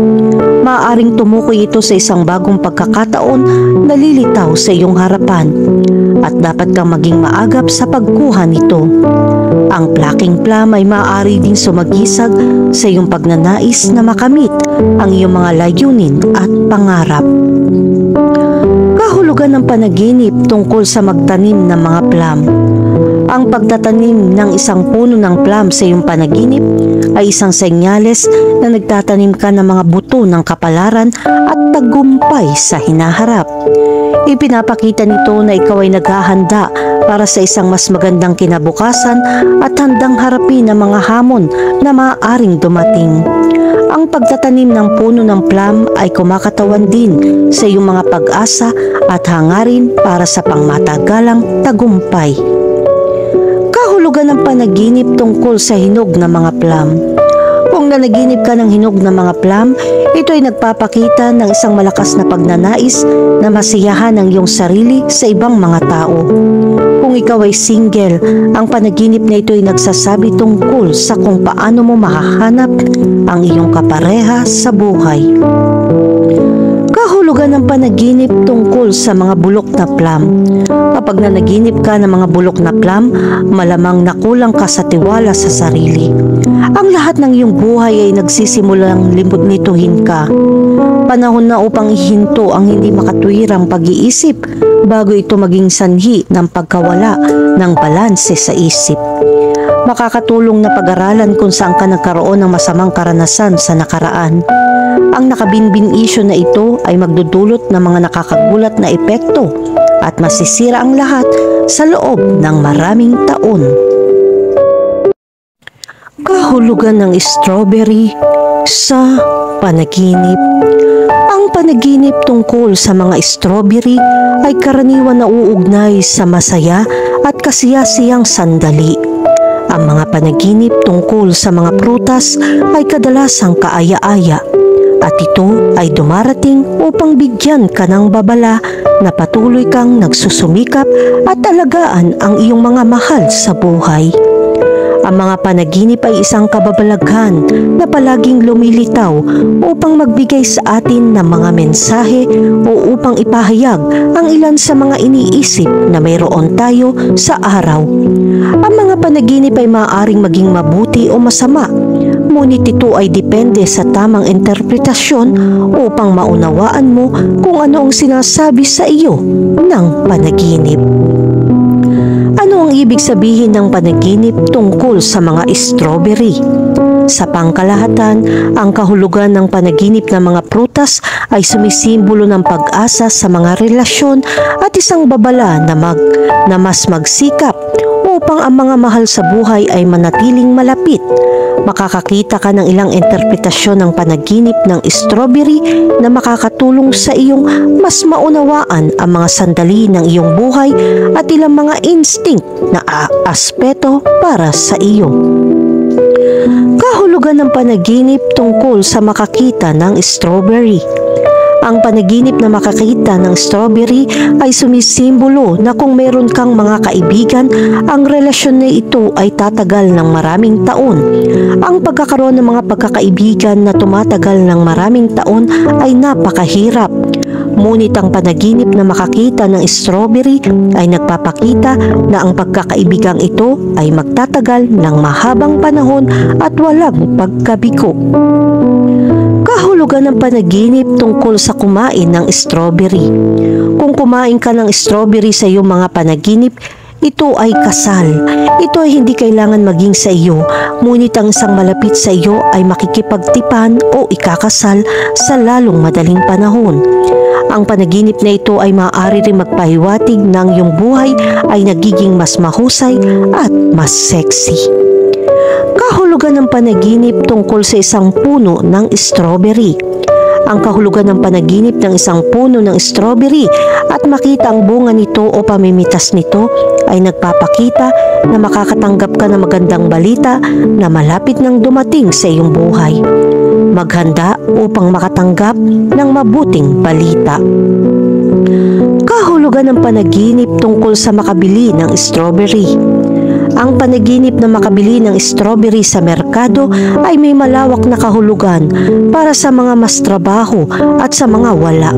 Maaaring tumukoy ito sa isang bagong pagkakataon na lilitaw sa iyong harapan at dapat kang maging maagap sa pagkuha nito. Ang plucking plum ay maaari din sumagisag sa iyong pagnanais na makamit ang iyong mga layunin at pangarap. Kahulugan ng panaginip tungkol sa magtanim ng mga plum. Ang pagtatanim ng isang puno ng plum sa iyong panaginip ay isang senyales na nagtatanim ka ng mga buto ng kapalaran at tagumpay sa hinaharap. Ipinapakita nito na ikaw ay naghahanda para sa isang mas magandang kinabukasan at handang harapin ang mga hamon na maaaring dumating. Ang pagtatanim ng puno ng plum ay kumakatawan din sa iyong mga pag-asa at hangarin para sa pangmatagalang tagumpay. Kahulugan ng panaginip tungkol sa hinog na mga plum. Kung nanaginip ka ng hinog na mga plum, ito ay nagpapakita ng isang malakas na pagnanais na masiyahan ang iyong sarili sa ibang mga tao. Kung ikaw ay single, ang panaginip na ito ay nagsasabi tungkol sa kung paano mo mahahanap ang iyong kapareha sa buhay. Kahulugan ng panaginip tungkol sa mga bulok na plum. Kapag nanaginip ka ng mga bulok na plum, malamang nakulang ka sa tiwala sa sarili. Ang lahat ng iyong buhay ay nagsisimulang limbot-nituhin ka. Panahon na upang ihinto ang hindi makatwirang pag-iisip bago ito maging sanhi ng pagkawala ng balanse sa isip. Makakatulong na pag-aralan kung saan ka nagkaroon ng masamang karanasan sa nakaraan. Ang nakabinbin issue na ito ay magdudulot ng mga nakakagulat na epekto at masisira ang lahat sa loob ng maraming taon. Kahulugan ng strawberry sa panaginip. Ang panaginip tungkol sa mga strawberry ay karaniwan na uugnay sa masaya at kasiyasiyang sandali. Ang mga panaginip tungkol sa mga prutas ay kadalasang kaaya-aya at ito ay dumarating upang bigyan ka ng babala na patuloy kang nagsusumikap at alagaan ang iyong mga mahal sa buhay. Ang mga panaginip ay isang kababalaghan na palaging lumilitaw upang magbigay sa atin ng mga mensahe o upang ipahayag ang ilan sa mga iniisip na mayroon tayo sa araw. Ang mga panaginip ay maaaring maging mabuti o masama, ngunit ito ay depende sa tamang interpretasyon upang maunawaan mo kung ano ang sinasabi sa iyo ng panaginip. Ano ang ibig sabihin ng panaginip tungkol sa mga strawberry? Sa pangkalahatan, ang kahulugan ng panaginip ng mga prutas ay sumisimbolo ng pag-asa sa mga relasyon at isang babala na mas magsikap upang ang mga mahal sa buhay ay manatiling malapit. Makakakita ka ng ilang interpretasyon ng panaginip ng strawberry na makakatulong sa iyong mas maunawaan ang mga sandali ng iyong buhay at ilang mga instinct na aspeto para sa iyo. Kahulugan ng panaginip tungkol sa makakita ng strawberry. Ang panaginip na makakita ng strawberry ay sumisimbolo na kung meron kang mga kaibigan, ang relasyon na ito ay tatagal ng maraming taon. Ang pagkakaroon ng mga pagkakaibigan na tumatagal ng maraming taon ay napakahirap. Ngunit ang panaginip na makakita ng strawberry ay nagpapakita na ang pagkakaibigang ito ay magtatagal ng mahabang panahon at walang pagkabigo. Kahulugan ng panaginip tungkol sa kumain ng strawberry. Kung kumain ka ng strawberry sa iyong mga panaginip, ito ay kasal. Ito ay hindi kailangan maging sa iyo, ngunit ang isang malapit sa iyo ay makikipagtipan o ikakasal sa lalong madaling panahon. Ang panaginip na ito ay maaari rin magpahiwatig ng iyong buhay ay nagiging mas mahusay at mas sexy. Kahulugan ng panaginip tungkol sa isang puno ng strawberry. Ang kahulugan ng panaginip ng isang puno ng strawberry at makita ang bunga nito o pamimitas nito ay nagpapakita na makakatanggap ka ng magandang balita na malapit nang dumating sa iyong buhay. Maghanda upang makatanggap ng mabuting balita. Kahulugan ng panaginip tungkol sa makabili ng strawberry. Ang panaginip na makabili ng strawberry sa merkado ay may malawak na kahulugan para sa mga mas trabaho at sa mga wala.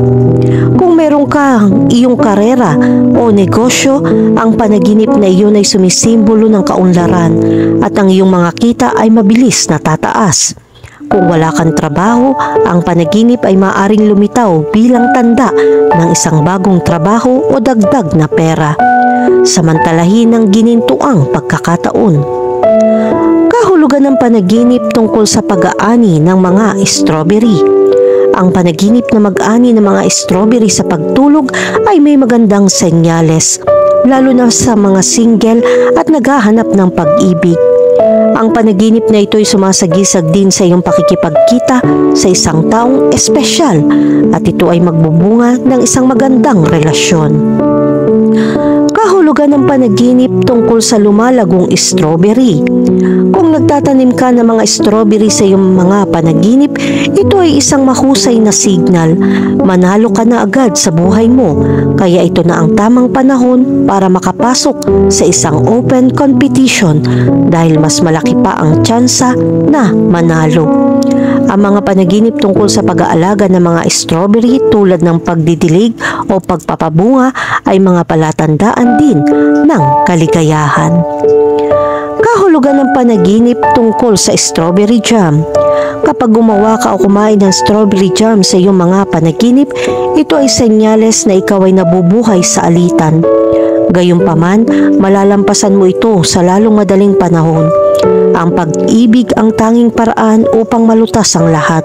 Kung meron kang iyong karera o negosyo, ang panaginip na iyon ay sumisimbolo ng kaunlaran at ang iyong mga kita ay mabilis na tataas. Kung wala kang trabaho, ang panaginip ay maaaring lumitaw bilang tanda ng isang bagong trabaho o dagdag na pera. Samantalahin ng ginintuang pagkakataon. Kahulugan ng panaginip tungkol sa pag-aani ng mga strawberry. Ang panaginip na mag-ani ng mga strawberry sa pagtulog ay may magandang senyales, lalo na sa mga single at naghahanap ng pag-ibig. Ang panaginip na ito ay sumasagisag din sa iyong pakikipagkita sa isang taong espesyal at ito ay magbubunga ng isang magandang relasyon. Kahulugan ng panaginip tungkol sa lumalagong strawberry. Kung nagtatanim ka ng mga strawberry sa iyong mga panaginip, ito ay isang mahusay na signal. Manalo ka na agad sa buhay mo, kaya ito na ang tamang panahon para makapasok sa isang open competition dahil mas malaki pa ang tsansa na manalo. Ang mga panaginip tungkol sa pag-aalaga ng mga strawberry tulad ng pagdidilig o pagpapabunga ay mga palatandaan din ng kaligayahan. Kahulugan ng panaginip tungkol sa strawberry jam. Kapag gumawa ka o kumain ng strawberry jam sa iyong mga panaginip, ito ay senyales na ikaw ay nabubuhay sa alitan. Gayunpaman, malalampasan mo ito sa lalong madaling panahon. Ang pag-ibig ang tanging paraan upang malutas ang lahat.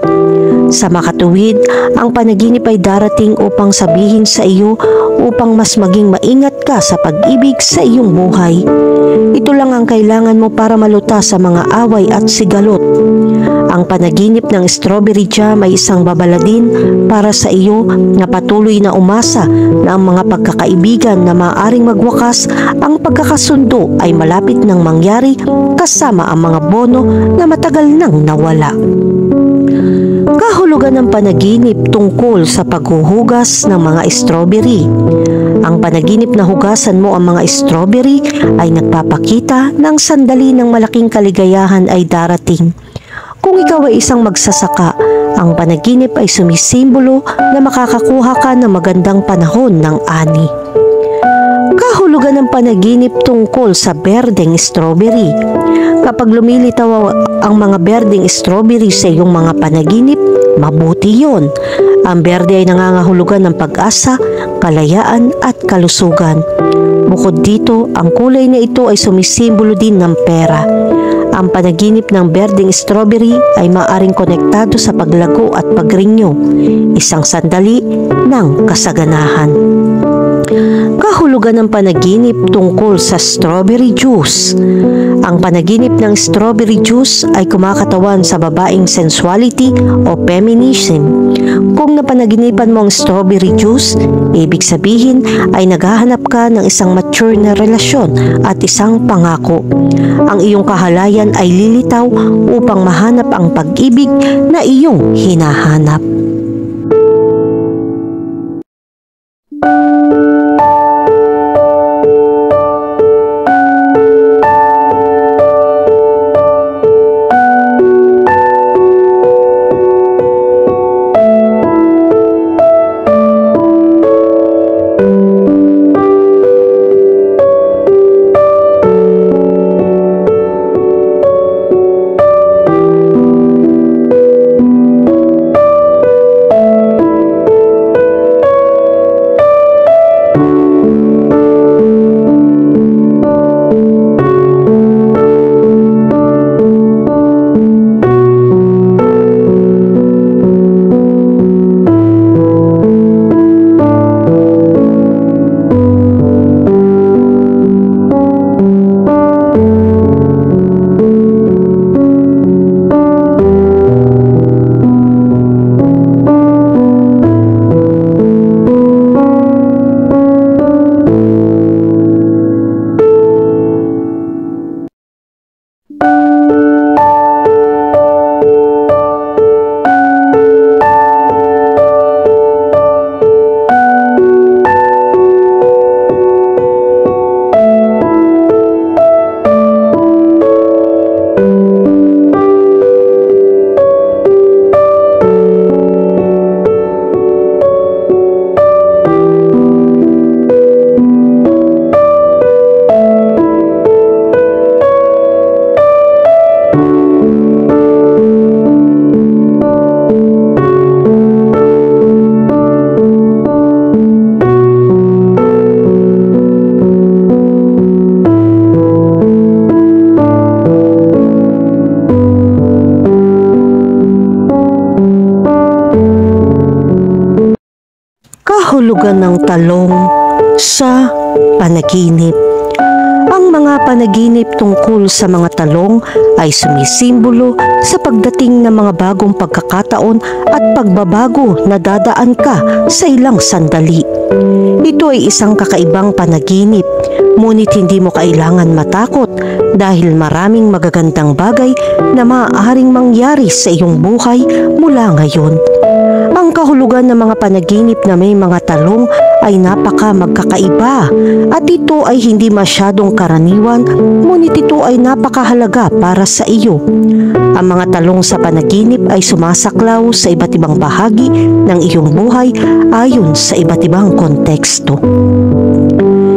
Sa makatuwid, ang panaginip ay darating upang sabihin sa iyo upang mas maging maingat ka sa pag-ibig sa iyong buhay. Ito lang ang kailangan mo para malutas sa mga away at sigalot. Ang panaginip ng strawberry jam ay isang babala din para sa iyo na patuloy na umasa na ang mga pagkakaibigan na maaaring magwakas, ang pagkakasundo ay malapit nang mangyari kasama ang mga bono na matagal nang nawala. Kahulugan ng panaginip tungkol sa paghuhugas ng mga strawberry. Ang panaginip na hugasan mo ang mga strawberry ay nagpapakita ng sandali ng malaking kaligayahan ay darating. Kung ikaw ay isang magsasaka, ang panaginip ay sumisimbolo na makakakuha ka ng magandang panahon ng ani. Kahulugan ng panaginip tungkol sa berdeng strawberry. Kapag lumilitaw ang mga berdeng strawberry sa iyong mga panaginip, mabuti yon. Ang berde ay nangangahulugan ng pag-asa, kalayaan at kalusugan. Bukod dito, ang kulay na ito ay sumisimbolo din ng pera. Ang panaginip ng berdeng strawberry ay maaaring konektado sa paglago at pagrinyo, isang sandali ng kasaganahan. Kahulugan ng panaginip tungkol sa strawberry juice. Ang panaginip ng strawberry juice ay kumakatawan sa babaeng sensuality o feminism. Kung napanaginipan mo ang strawberry juice, ibig sabihin ay naghahanap ka ng isang mature na relasyon at isang pangako. Ang iyong kahalayan ay lilitaw upang mahanap ang pag-ibig na iyong hinahanap. Kahulugan ng talong sa panaginip. Ang mga panaginip tungkol sa mga talong ay sumisimbolo sa pagdating ng mga bagong pagkakataon at pagbabago na dadaan ka sa ilang sandali. Ito ay isang kakaibang panaginip, ngunit hindi mo kailangan matakot dahil maraming magagandang bagay na maaaring mangyari sa iyong buhay mula ngayon. Ang kahulugan ng mga panaginip na may mga talong ay napaka magkakaiba at ito ay hindi masyadong karaniwan, ngunit ito ay napakahalaga para sa iyo. Ang mga talong sa panaginip ay sumasaklaw sa iba't ibang bahagi ng iyong buhay ayon sa iba't ibang konteksto.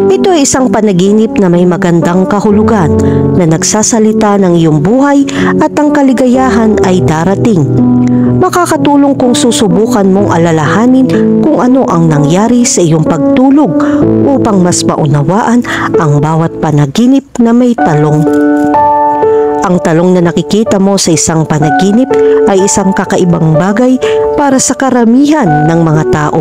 Ito ay isang panaginip na may magandang kahulugan na nagsasalita ng iyong buhay at ang kaligayahan ay darating. Makakatulong kung susubukan mong alalahanin kung ano ang nangyari sa iyong pagtulog upang mas maunawaan ang bawat panaginip na may talong. Ang talong na nakikita mo sa isang panaginip ay isang kakaibang bagay para sa karamihan ng mga tao.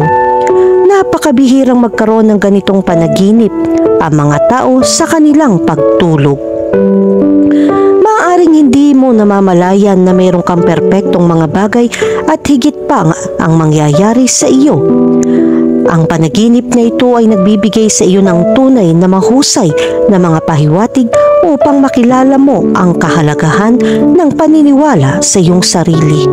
Napakabihirang magkaroon ng ganitong panaginip ang mga tao sa kanilang pagtulog. Maaaring hindi mo namamalayan na mayroon kang perpektong mga bagay at higit pa ang mangyayari sa iyo. Ang panaginip na ito ay nagbibigay sa iyo ng tunay na mahusay na mga pahiwatig upang makilala mo ang kahalagahan ng paniniwala sa iyong sarili.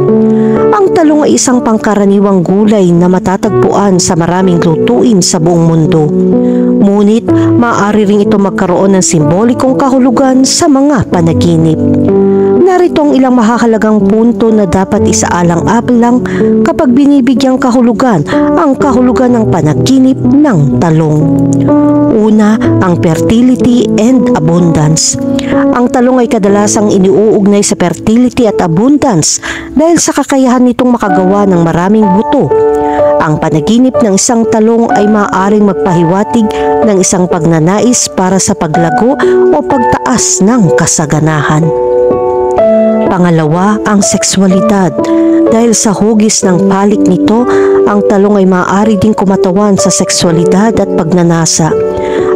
Ang talong ay isang pangkaraniwang gulay na matatagpuan sa maraming lutuin sa buong mundo. Ngunit maaari ring ito magkaroon ng simbolikong kahulugan sa mga panaginip. Narito ang ilang mahahalagang punto na dapat isaalang-alang kapag binibigyang kahulugan ang kahulugan ng panaginip ng talong. Una, ang fertility and abundance. Ang talong ay kadalasang iniuugnay sa fertility at abundance dahil sa kakayahan nitong makagawa ng maraming buto. Ang panaginip ng isang talong ay maaaring magpahiwatig ng isang pagnanais para sa paglago o pagtaas ng kasaganahan. Pangalawa, ang sexualidad. Dahil sa hugis ng palik nito, ang talong ay maaari ding kumatawan sa sexualidad at pagnanasa.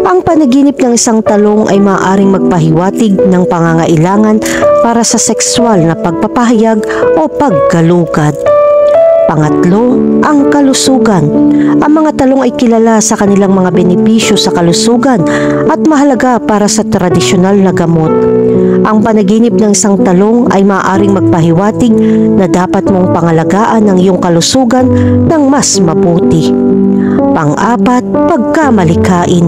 Ang panaginip ng isang talong ay maaaring magpahiwatig ng pangangailangan para sa sexual na pagpapahayag o paggalugad. Pangatlo, ang kalusugan. Ang mga talong ay kilala sa kanilang mga benepisyo sa kalusugan at mahalaga para sa tradisyonal na gamot. Ang panaginip ng isang talong ay maaaring magpahiwatig na dapat mong pangalagaan ang iyong kalusugan ng mas mabuti. Pang-apat, pagkamalikain.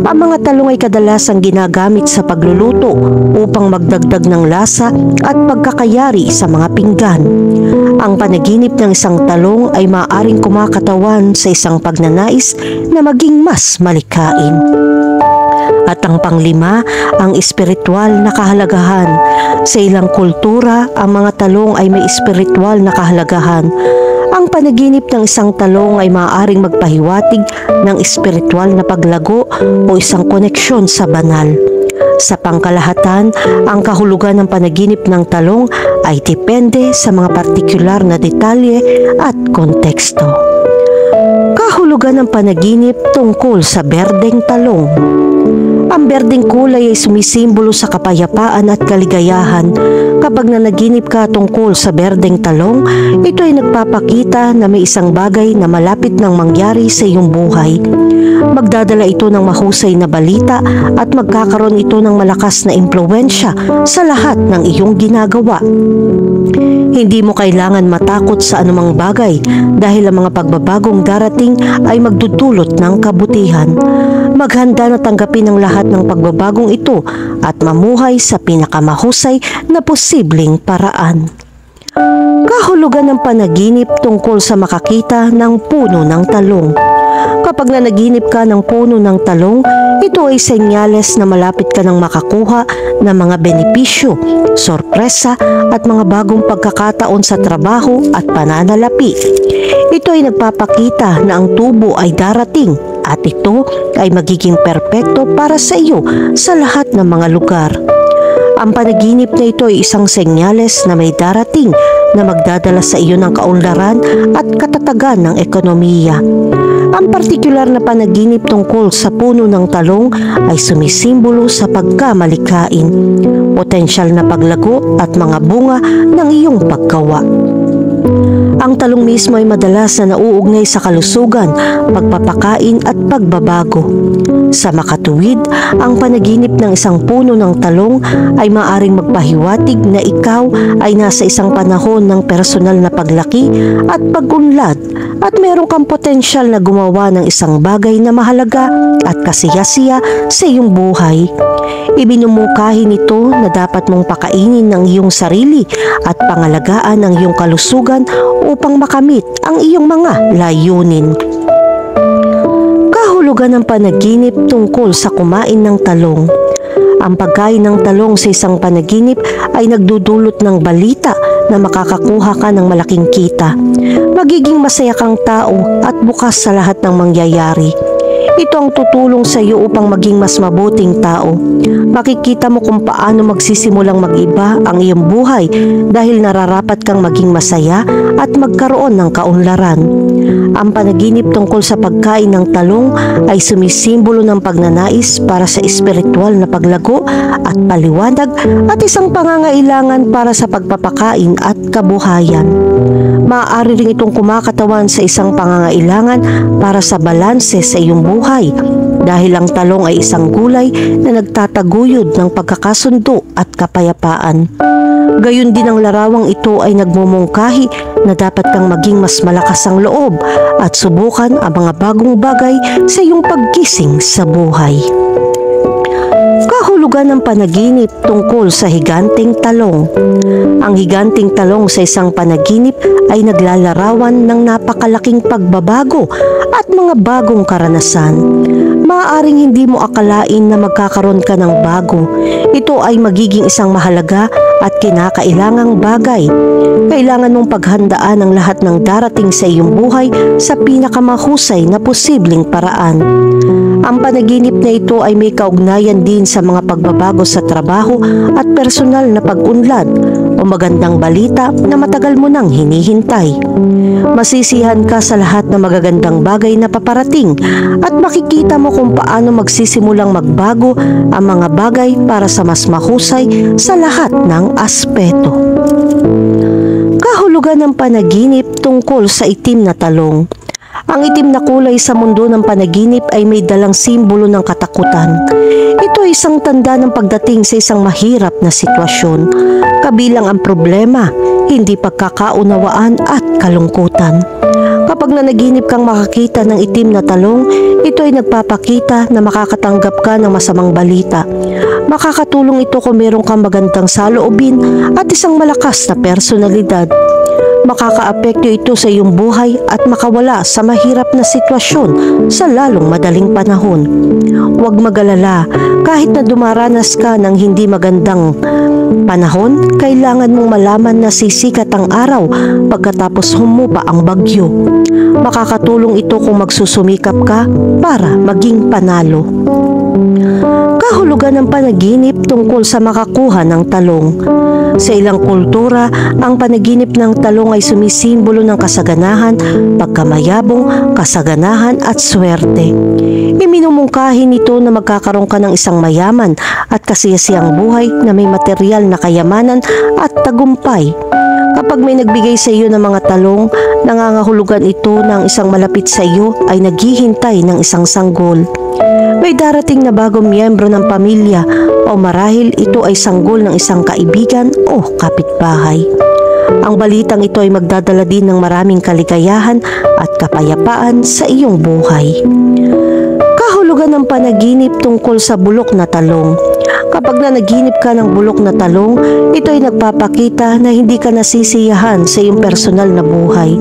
Ang mga talong ay kadalasang ginagamit sa pagluluto upang magdagdag ng lasa at pagkakayari sa mga pinggan. Ang panaginip ng isang talong ay maaaring kumakatawan sa isang pagnanais na maging mas malikain. At ang panglima, ang espiritual na kahalagahan. Sa ilang kultura, ang mga talong ay may espiritual na kahalagahan. Ang panaginip ng isang talong ay maaaring magpahiwatig ng espiritual na paglago o isang koneksyon sa banal. Sa pangkalahatan, ang kahulugan ng panaginip ng talong ay depende sa mga partikular na detalye at konteksto. Kahulugan ng panaginip tungkol sa berdeng talong. Ang berdeng kulay ay sumisimbolo sa kapayapaan at kaligayahan. Kapag nanaginip ka tungkol sa berdeng talong, ito ay nagpapakita na may isang bagay na malapit nang mangyari sa iyong buhay. Magdadala ito ng mahusay na balita at magkakaroon ito ng malakas na impluwensya sa lahat ng iyong ginagawa. Hindi mo kailangan matakot sa anumang bagay dahil ang mga pagbabagong darating ay magdudulot ng kabutihan. Maghanda na tanggapin ang lahat ng pagbabagong ito at mamuhay sa pinakamahusay na posibleng paraan. Kahulugan ng panaginip tungkol sa makakita ng puno ng talong. Kapag nanaginip ka ng puno ng talong, ito ay senyales na malapit ka nang makakuha ng mga benepisyo, sorpresa at mga bagong pagkakataon sa trabaho at pananalapi. Ito ay nagpapakita na ang tubo ay darating at ito ay magiging perpekto para sa iyo sa lahat ng mga lugar. Ang panaginip na ito ay isang senyales na may darating na magdadala sa iyo ng kaunlaran at katatagan ng ekonomiya. Ang partikular na panaginip tungkol sa puno ng talong ay sumisimbolo sa pagkamalikain, potensyal na paglago at mga bunga ng iyong paggawa. Ang talong mismo ay madalas na nauugnay sa kalusugan, pagpapakain at pagbabago. Sa makatuwid, ang panaginip ng isang puno ng talong ay maaring magpahiwatig na ikaw ay nasa isang panahon ng personal na paglaki at pag-unlad at meron kang potensyal na gumawa ng isang bagay na mahalaga at kasiyasiya sa iyong buhay. Ibinumukahi nito na dapat mong pakainin ng iyong sarili at pangalagaan ang iyong kalusugan upang makamit ang iyong mga layunin. Kahulugan ng panaginip tungkol sa kumain ng talong. Ang pagkain ng talong sa isang panaginip ay nagdudulot ng balita na makakakuha ka ng malaking kita. Magiging masaya kang tao at bukas sa lahat ng mangyayari. Ito ang tutulong sa iyo upang maging mas mabuting tao. Makikita mo kung paano magsisimulang mag-iba ang iyong buhay dahil nararapat kang maging masaya at magkaroon ng kaunlaran. Ang panaginip tungkol sa pagkain ng talong ay sumisimbolo ng pagnanais para sa espiritual na paglago at paliwanag at isang pangangailangan para sa pagpapakain at kabuhayan. Maaari rin itong kumakatawan sa isang pangangailangan para sa balanse sa iyong buhay dahil ang talong ay isang gulay na nagtataguyod ng pagkakasundo at kapayapaan. Gayon din ang larawang ito ay nagmumungkahi na dapat kang maging mas malakas ang loob at subukan ang mga bagong bagay sa iyong paggising sa buhay. Kahulugan ng panaginip tungkol sa higanting talong. Ang higanting talong sa isang panaginip ay naglalarawan ng napakalaking pagbabago at mga bagong karanasan. Maaaring hindi mo akalain na magkakaroon ka ng bago. Ito ay magiging isang mahalaga at kinakailangang bagay. Kailangan mong paghandaan ang lahat ng darating sa iyong buhay sa pinakamahusay na posibleng paraan. Ang panaginip na ito ay may kaugnayan din sa mga pagbabago sa trabaho at personal na pag-unlad o magandang balita na matagal mo nang hinihintay. Masisiyahan ka sa lahat ng magagandang bagay na paparating at makikita mo kung paano magsisimulang magbago ang mga bagay para sa mas mahusay sa lahat ng aspeto. Kahulugan ng panaginip tungkol sa itim na talong. Ang itim na kulay sa mundo ng panaginip ay may dalang simbolo ng katakutan. Ito ay isang tanda ng pagdating sa isang mahirap na sitwasyon, kabilang ang problema, hindi pagkakaunawaan at kalungkutan. Kapag nanaginip kang makakita ng itim na talong, ito ay nagpapakita na makakatanggap ka ng masamang balita. Makakatulong ito kung meron kang magandang saloobin at isang malakas na personalidad. Makakaapekto ito sa iyong buhay at makawala sa mahirap na sitwasyon sa lalong madaling panahon. Huwag mag-alala, kahit na dumaranas ka ng hindi magandang panahon, kailangan mong malaman na sisikat ang araw pagkatapos humupa ang bagyo. Makakatulong ito kung magsusumikap ka para maging panalo. Kahulugan ng panaginip tungkol sa makakuha ng talong. Sa ilang kultura, ang panaginip ng talong ay sumisimbolo ng kasaganahan, pagkamayabong, kasaganahan at swerte. Iminumungkahi nito na magkakaroon ka ng isang mayaman at kasiyasiyang buhay na may material na kayamanan at tagumpay. Kapag may nagbigay sa iyo ng mga talong, nangangahulugan ito na ang isang malapit sa iyo ay naghihintay ng isang sanggol. May darating na bagong miyembro ng pamilya o marahil ito ay sanggol ng isang kaibigan o kapitbahay. Ang balitang ito ay magdadala din ng maraming kaligayahan at kapayapaan sa iyong buhay. Kahulugan ng panaginip tungkol sa bulok na talong. Kapag nanaginip ka ng bulok na talong, ito ay nagpapakita na hindi ka nasisiyahan sa iyong personal na buhay.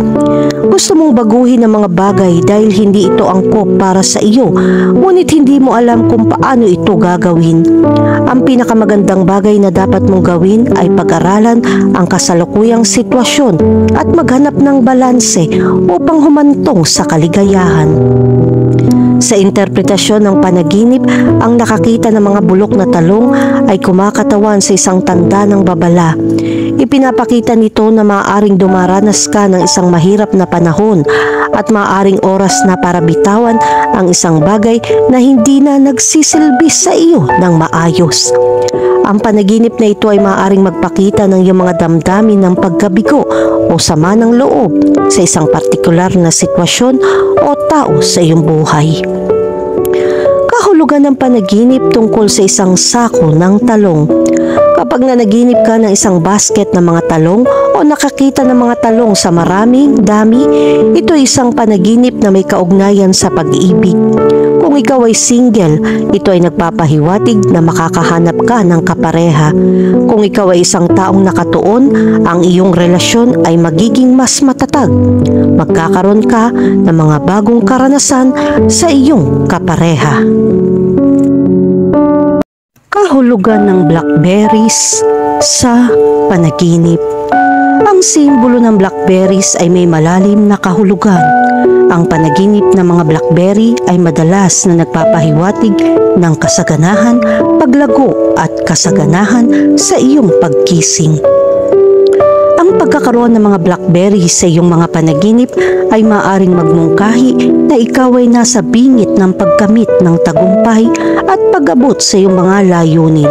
Gusto mong baguhin ang mga bagay dahil hindi ito angkop para sa iyo, ngunit hindi mo alam kung paano ito gagawin. Ang pinakamagandang bagay na dapat mong gawin ay pag-aralan ang kasalukuyang sitwasyon at maghanap ng balanse upang humantong sa kaligayahan. Sa interpretasyon ng panaginip, ang nakakita ng mga bulok na talong ay kumakatawan sa isang tanda ng babala. Ipinapakita nito na maaaring dumaranas ka ng isang mahirap na panahon at maaaring oras na para bitawan ang isang bagay na hindi na nagsisilbi sa iyo ng maayos. Ang panaginip na ito ay maaaring magpakita ng iyong mga damdamin ng pagkabigo o sama ng loob sa isang partikular na sitwasyon o tao sa iyong buhay. Kahulugan ng panaginip tungkol sa isang sako ng talong. Kapag nanaginip ka ng isang basket ng mga talong o nakakita ng mga talong sa maraming dami, ito ay isang panaginip na may kaugnayan sa pag-ibig. Kung ikaw ay single, ito ay nagpapahiwatig na makakahanap ka ng kapareha. Kung ikaw ay isang taong nakatuon, ang iyong relasyon ay magiging mas matatag. Magkakaroon ka ng mga bagong karanasan sa iyong kapareha. Kahulugan ng blackberries sa panaginip. Ang simbolo ng blackberries ay may malalim na kahulugan. Ang panaginip ng mga blackberry ay madalas na nagpapahiwatig ng kasaganahan, paglago at kasaganahan sa iyong pagkising. Ang pagkakaroon ng mga blackberry sa iyong mga panaginip ay maaaring magmungkahi na ikaw ay nasa bingit ng pagkamit ng tagumpay at pag-abot sa iyong mga layunin.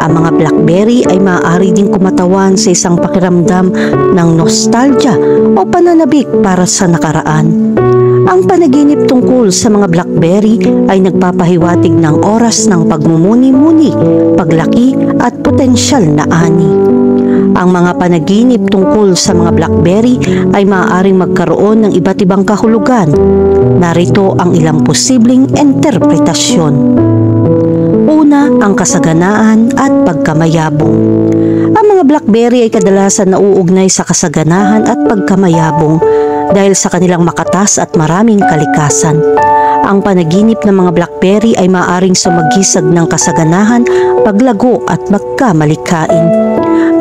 Ang mga blackberry ay maaari ding kumatawan sa isang pakiramdam ng nostalgia o pananabik para sa nakaraan. Ang panaginip tungkol sa mga blackberry ay nagpapahiwatig ng oras ng pagmumuni-muni, paglaki at potensyal na ani. Ang mga panaginip tungkol sa mga blackberry ay maaaring magkaroon ng iba't ibang kahulugan. Narito ang ilang posibleng interpretasyon. Una, ang kasaganaan at pagkamayabong. Ang mga blackberry ay kadalasan nauugnay sa kasaganahan at pagkamayabong dahil sa kanilang makatas at maraming kalikasan. Ang panaginip ng mga blackberry ay maaaring sumagisag ng kasaganahan, paglago at pagkamalikain.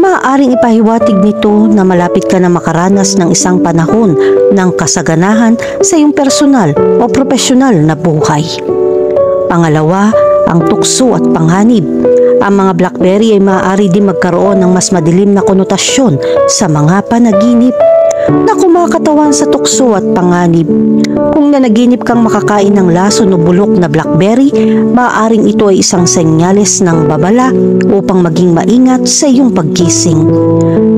Maaaring ipahiwatig nito na malapit ka na makaranas ng isang panahon ng kasaganahan sa iyong personal o profesional na buhay. Pangalawa, ang tukso at panganib. Ang mga blackberry ay maaari din magkaroon ng mas madilim na konotasyon sa mga panaginip na kumakatawan sa tukso at panganib. Kung nanaginip kang makakain ng lason o bulok na blackberry, maaaring ito ay isang senyales ng babala upang maging maingat sa iyong paggising.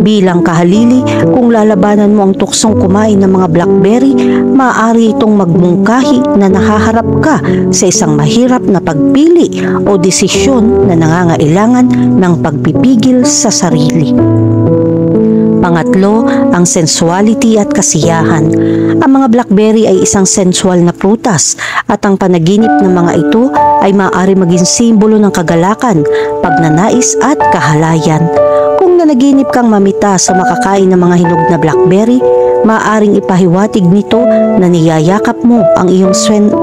Bilang kahalili, kung lalabanan mo ang tuksong kumain ng mga blackberry, maaari itong magmungkahi na nahaharap ka sa isang mahirap na pagpili o desisyon na nangangailangan ng pagpipigil sa sarili. Pangatlo, ang sensuality at kasiyahan. Ang mga blackberry ay isang sensual na prutas at ang panaginip ng mga ito ay maaari maging simbolo ng kagalakan, pagnanais at kahalayan. Kung nanaginip kang mamita sa makakain ng mga hinog na blackberry, maaaring ipahiwatig nito na niyayakap mo ang iyong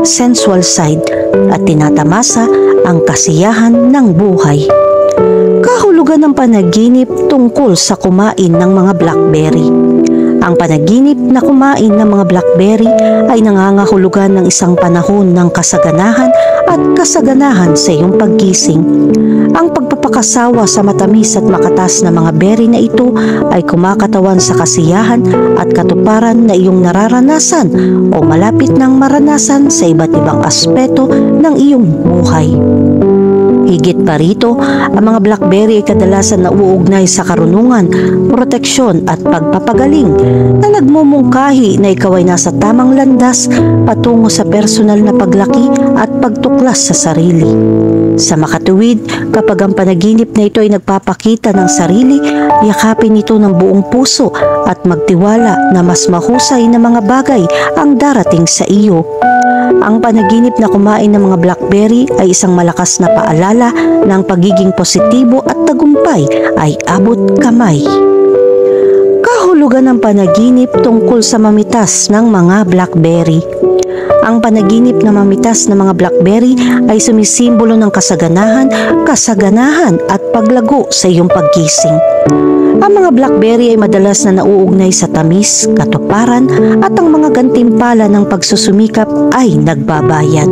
sensual side at tinatamasa ang kasiyahan ng buhay. Kahulugan ng panaginip tungkol sa kumain ng mga blackberry. Ang panaginip na kumain ng mga blackberry ay nangangahulugan ng isang panahon ng kasaganahan at kasaganahan sa iyong paggising. Ang pagpapakasawa sa matamis at makatas na mga berry na ito ay kumakatawan sa kasiyahan at katuparan na iyong nararanasan o malapit ng maranasan sa iba't ibang aspeto ng iyong buhay. Higit pa rito, ang mga blackberry ay kadalasan nauugnay sa karunungan, proteksyon at pagpapagaling na nagmumungkahi na ikaw ay nasa tamang landas patungo sa personal na paglaki at pagtuklas sa sarili. Sa makatuwid, kapag ang panaginip na ito ay nagpapakita ng sarili, yakapin ito ng buong puso at magtiwala na mas mahusay na mga bagay ang darating sa iyo. Ang panaginip na kumain ng mga blackberry ay isang malakas na paalala ng pagiging positibo at tagumpay ay abot kamay. Kahulugan ng panaginip tungkol sa mamitas ng mga blackberry. Ang panaginip na mamitas ng mga blackberry ay sumisimbolo ng kasaganahan at paglago sa iyong paggising. Ang mga blackberry ay madalas na nauugnay sa tamis, katuparan at ang mga gantimpala ng pagsusumikap ay nagbabayad.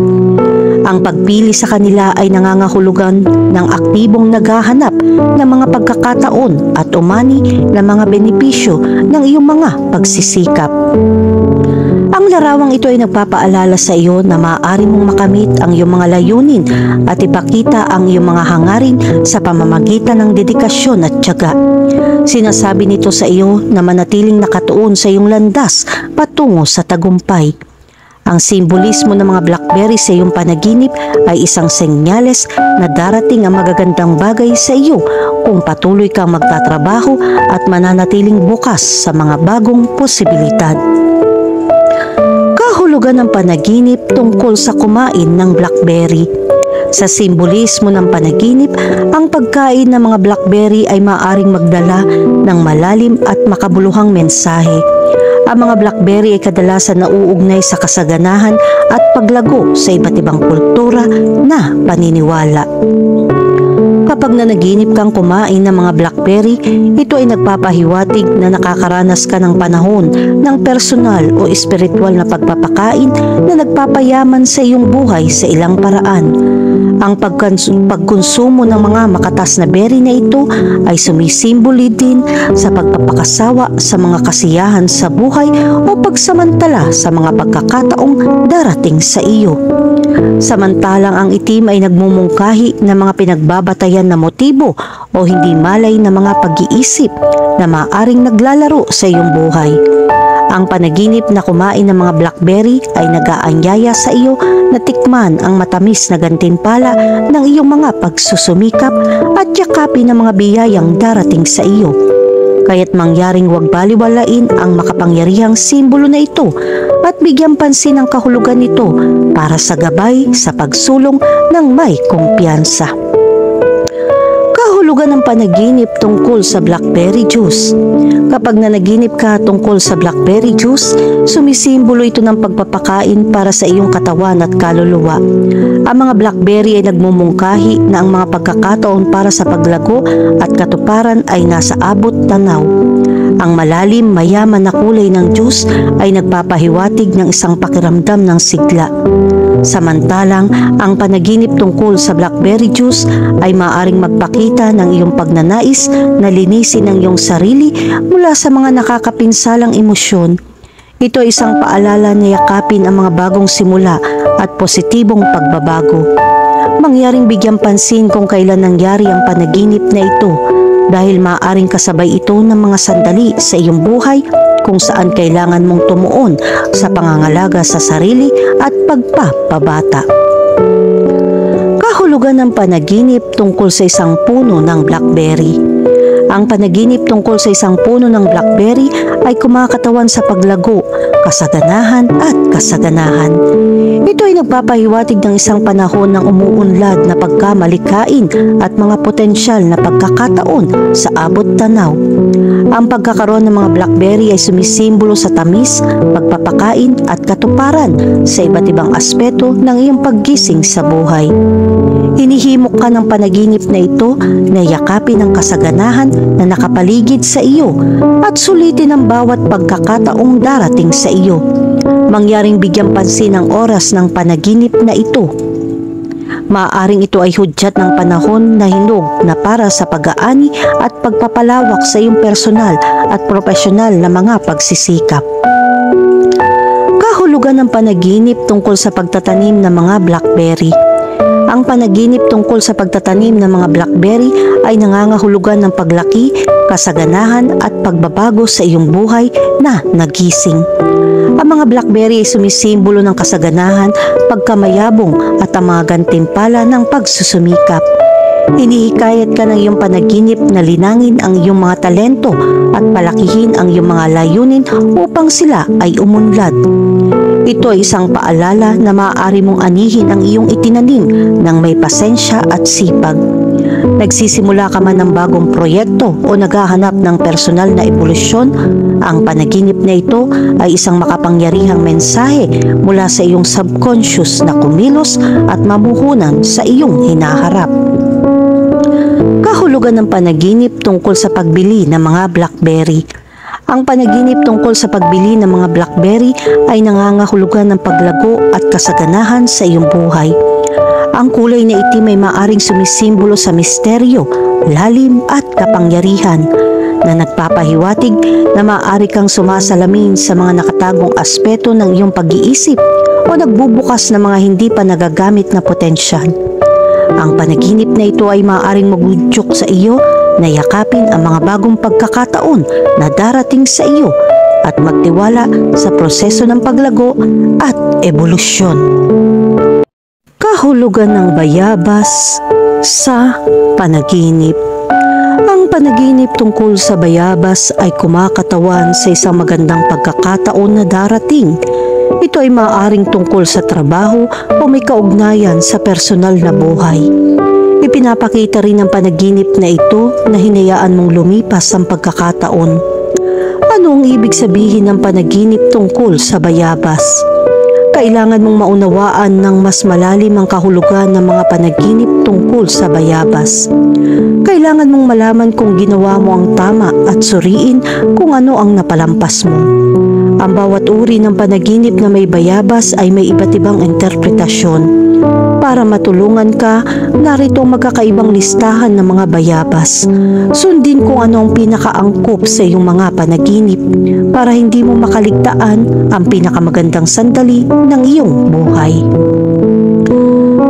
Ang pagpili sa kanila ay nangangahulugan ng aktibong naghahanap ng mga pagkakataon at umani ng mga benepisyo ng iyong mga pagsisikap. Ang larawang ito ay nagpapaalala sa iyo na maaari mong makamit ang iyong mga layunin at ipakita ang iyong mga hangarin sa pamamagitan ng dedikasyon at tiyaga. Sinasabi nito sa iyo na manatiling nakatuon sa iyong landas patungo sa tagumpay. Ang simbolismo ng mga blackberry sa iyong panaginip ay isang senyales na darating ang magagandang bagay sa iyo kung patuloy kang magtatrabaho at mananatiling bukas sa mga bagong posibilidad. Kahulugan ng panaginip tungkol sa kumain ng blackberry. Sa simbolismo ng panaginip, ang pagkain ng mga blackberry ay maaaring magdala ng malalim at makabuluhang mensahe. Ang mga blackberry ay kadalasan nauugnay sa kasaganahan at paglago sa iba't ibang kultura na paniniwala. Kapag nanaginip kang kumain ng mga blackberry, ito ay nagpapahiwatig na nakakaranas ka ng panahon ng personal o espiritual na pagpapakain na nagpapayaman sa iyong buhay sa ilang paraan. Ang pagkonsumo ng mga makatas na berry na ito ay sumisimbolo din sa pagpapakasawa sa mga kasiyahan sa buhay o pagsamantala sa mga pagkakataong darating sa iyo. Samantalang ang itim ay nagmumungkahi ng mga pinagbabatayan na motibo o hindi malay na mga pag-iisip na maaaring naglalaro sa iyong buhay. Ang panaginip na kumain ng mga blackberry ay nag-aanyaya sa iyo na tikman ang matamis na gantimpala ng iyong mga pagsusumikap at yakapin ang mga biyayang darating sa iyo. Kaya't mangyaring huwag baliwalain ang makapangyarihang simbolo na ito at bigyan pansin ang kahulugan nito para sa gabay sa pagsulong ng may kumpiyansa. Kahulugan ng panaginip tungkol sa blackberry juice. Kapag nanaginip ka tungkol sa blackberry juice, sumisimbolo ito ng pagpapakain para sa iyong katawan at kaluluwa. Ang mga blackberry ay nagmumungkahi na ang mga pagkakataon para sa paglago at katuparan ay nasa abot tanaw. Ang malalim, mayaman na kulay ng juice ay nagpapahiwatig ng isang pakiramdam ng sigla. Samantalang, ang panaginip tungkol sa blackberry juice ay maaaring magpakita ng iyong pagnanais na linisin ang iyong sarili mula sa mga nakakapinsalang emosyon. Ito ay isang paalala na yakapin ang mga bagong simula at positibong pagbabago. Mangyaring bigyan pansin kung kailan nangyari ang panaginip na ito dahil maaaring kasabay ito ng mga sandali sa iyong buhay kung saan kailangan mong tumuon sa pangangalaga sa sarili at pagpapabata. Kahulugan ng panaginip tungkol sa isang puno ng blackberry. Ang panaginip tungkol sa isang puno ng blackberry ay kumakatawan sa paglago, kasaganahan at kasaganahan. Ito ay nagpapahiwatig ng isang panahon ng umuunlad na pagkamalikain at mga potensyal na pagkakataon sa abot tanaw. Ang pagkakaroon ng mga blackberry ay sumisimbolo sa tamis, pagpapakain at katuparan sa iba't ibang aspeto ng iyong paggising sa buhay. Hinihimok ka ng panaginip na ito na yakapin ang kasaganahan na nakapaligid sa iyo at sulitin ang bawat pagkakataong darating sa iyo. Mangyaring bigyan pansin ang oras ng panaginip na ito. Maaaring ito ay hudyat ng panahon na hinog na para sa pag-aani at pagpapalawak sa iyong personal at profesional na mga pagsisikap. Kahulugan ng panaginip tungkol sa pagtatanim ng mga blackberry. Ang panaginip tungkol sa pagtatanim ng mga blackberry ay nangangahulugan ng paglaki, kasaganahan at pagbabago sa iyong buhay na nagising. Ang mga blackberry ay sumisimbolo ng kasaganahan, pagkamayabong at ang mga gantimpala ng pagsusumikap. Hinihikayat ka ng iyong panaginip na linangin ang iyong mga talento at palakihin ang iyong mga layunin upang sila ay umunlad. Ito ay isang paalala na maaari mong anihin ang iyong itinanim ng may pasensya at sipag. Nagsisimula ka man ng bagong proyekto o naghahanap ng personal na ebolusyon, ang panaginip na ito ay isang makapangyarihang mensahe mula sa iyong subconscious na kumilos at mamuhunan sa iyong hinaharap. Kahulugan ng panaginip tungkol sa pagbili ng mga blackberry. Ang panaginip tungkol sa pagbili ng mga blackberry ay nangangahulugan ng paglago at kasaganahan sa iyong buhay. Ang kulay na itim ay maaring sumisimbolo sa misteryo, lalim at kapangyarihan na nagpapahiwatig na maaari kang sumasalamin sa mga nakatagong aspeto ng iyong pag-iisip o nagbubukas ng mga hindi pa nagagamit na potensyal. Ang panaginip na ito ay maaaring magudyok sa iyo na yakapin ang mga bagong pagkakataon na darating sa iyo at magtiwala sa proseso ng paglago at ebolusyon. Kahulugan ng bayabas sa panaginip. Ang panaginip tungkol sa bayabas ay kumakatawan sa isang magandang pagkakataon na darating. Ito ay maaaring tungkol sa trabaho o may kaugnayan sa personal na buhay. Ipinapakita rin ng panaginip na ito na hinayaan mong lumipas ang pagkakataon. Ano ang ibig sabihin ng panaginip tungkol sa bayabas? Kailangan mong maunawaan ng mas malalim ang kahulugan ng mga panaginip tungkol sa bayabas. Kailangan mong malaman kung ginawa mo ang tama at suriin kung ano ang napalampas mo. Ang bawat uri ng panaginip na may bayabas ay may iba't ibang interpretasyon. Para matulungan ka, narito ang magkakaibang listahan ng mga bayabas. Sundin kung ano ang pinakaangkop sa iyong mga panaginip para hindi mo makaligtaan ang pinakamagandang sandali ng iyong buhay.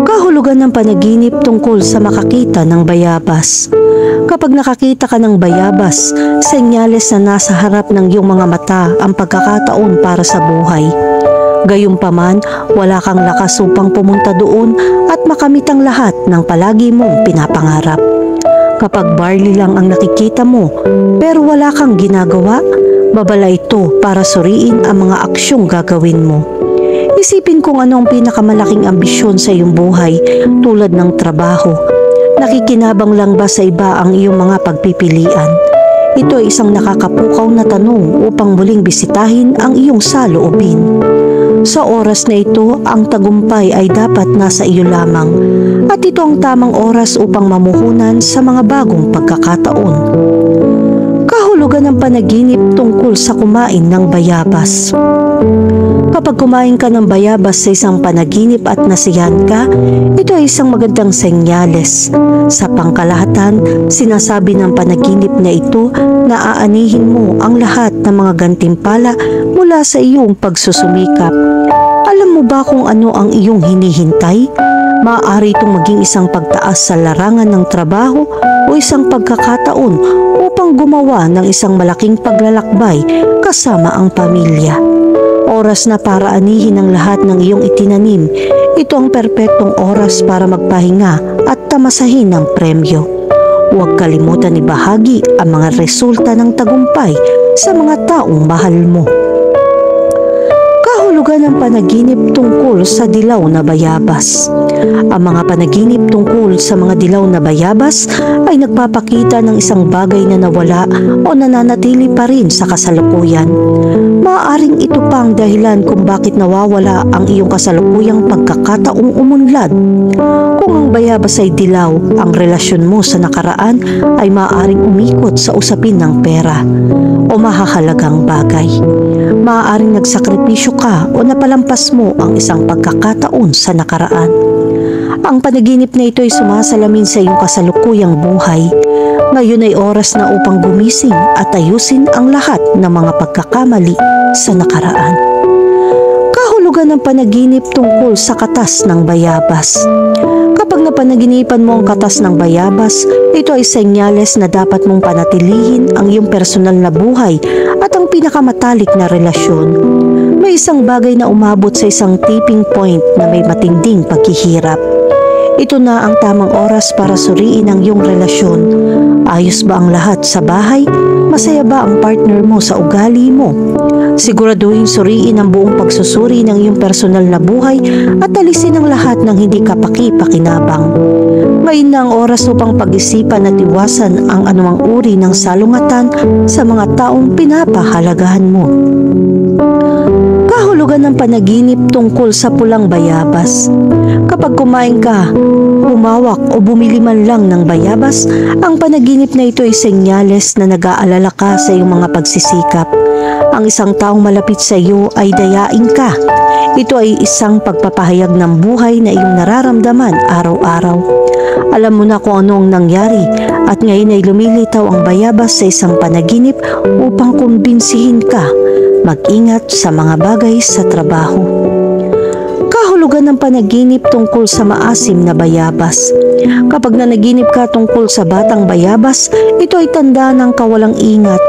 Kahulugan ng panaginip tungkol sa makakita ng bayabas. Kapag nakakita ka ng bayabas, senyales na nasa harap ng iyong mga mata ang pagkakataon para sa buhay. Gayunpaman, wala kang lakas upang pumunta doon at makamit ang lahat ng palagi mong pinapangarap. Kapag barley lang ang nakikita mo pero wala kang ginagawa, babala ito para suriin ang mga aksyong gagawin mo. Isipin kung ano ang pinakamalaking ambisyon sa iyong buhay tulad ng trabaho. Nakikinabang lang ba sa iba ang iyong mga pagpipilian? Ito ay isang nakakapukaw na tanong upang muling bisitahin ang iyong saloobin. Sa oras na ito, ang tagumpay ay dapat nasa iyo lamang at ito ang tamang oras upang mamuhunan sa mga bagong pagkakataon. Kahulugan ng panaginip tungkol sa kumain ng bayabas. Kapag kumain ka ng bayabas sa isang panaginip at nasiyahan ka, ito ay isang magandang senyales. Sa pangkalahatan, sinasabi ng panaginip na ito na aanihin mo ang lahat ng mga gantimpala mula sa iyong pagsusumikap. Alam mo ba kung ano ang iyong hinihintay? Maaari itong maging isang pagtaas sa larangan ng trabaho o isang pagkakataon upang gumawa ng isang malaking paglalakbay kasama ang pamilya. Oras na para anihin ang lahat ng iyong itinanim. Ito ang perpektong oras para magpahinga at tamasahin ng premyo. Huwag kalimutan ibahagi ang mga resulta ng tagumpay sa mga taong mahal mo. Kahulugan ng panaginip tungkol sa dilaw na bayabas. Ang mga panaginip tungkol sa mga dilaw na bayabas ay nagpapakita ng isang bagay na nawala o nananatili pa rin sa kasalukuyan. Maaaring ito pa ang dahilan kung bakit nawawala ang iyong kasalukuyang pagkakataong umunlad. Kung ang bayabas ay dilaw, ang relasyon mo sa nakaraan ay maaaring umikot sa usapin ng pera o mahahalagang bagay. Maaaring nagsakripisyo ka o napalampas mo ang isang pagkakataon sa nakaraan. Ang panaginip na ito ay sumasalamin sa iyong kasalukuyang buhay. Ngayon ay oras na upang gumising at ayusin ang lahat ng mga pagkakamali sa nakaraan. Kahulugan ng panaginip tungkol sa katas ng bayabas. Kapag napanaginipan mo ang katas ng bayabas, ito ay senyales na dapat mong panatilihin ang iyong personal na buhay at ang pinakamatalik na relasyon. May isang bagay na umabot sa isang tipping point na may matinding paghihirap. Ito na ang tamang oras para suriin ang iyong relasyon. Ayos ba ang lahat sa bahay? Masaya ba ang partner mo sa ugali mo? Siguraduhin suriin ang buong pagsusuri ng iyong personal na buhay at alisin ang lahat ng hindi kapaki-pakinabang. Ngayon na ang oras upang pag-isipan at iwasan ang anumang uri ng salungatan sa mga taong pinapahalagahan mo. Kahulugan ng panaginip tungkol sa pulang bayabas. Kapag kumain ka, humawak o bumili man lang ng bayabas, ang panaginip na ito ay senyales na nag-aalala ka sa iyong mga pagsisikap. Ang isang taong malapit sa iyo ay dayain ka. Ito ay isang pagpapahayag ng buhay na iyong nararamdaman araw-araw. Alam mo na kung ano ang nangyari at ngayon ay lumilitaw ang bayabas sa isang panaginip upang kumbinsihin ka. Mag-ingat sa mga bagay sa trabaho. Kahulugan ng panaginip tungkol sa maasim na bayabas. Kapag nanaginip ka tungkol sa batang bayabas, ito ay tanda ng kawalang ingat.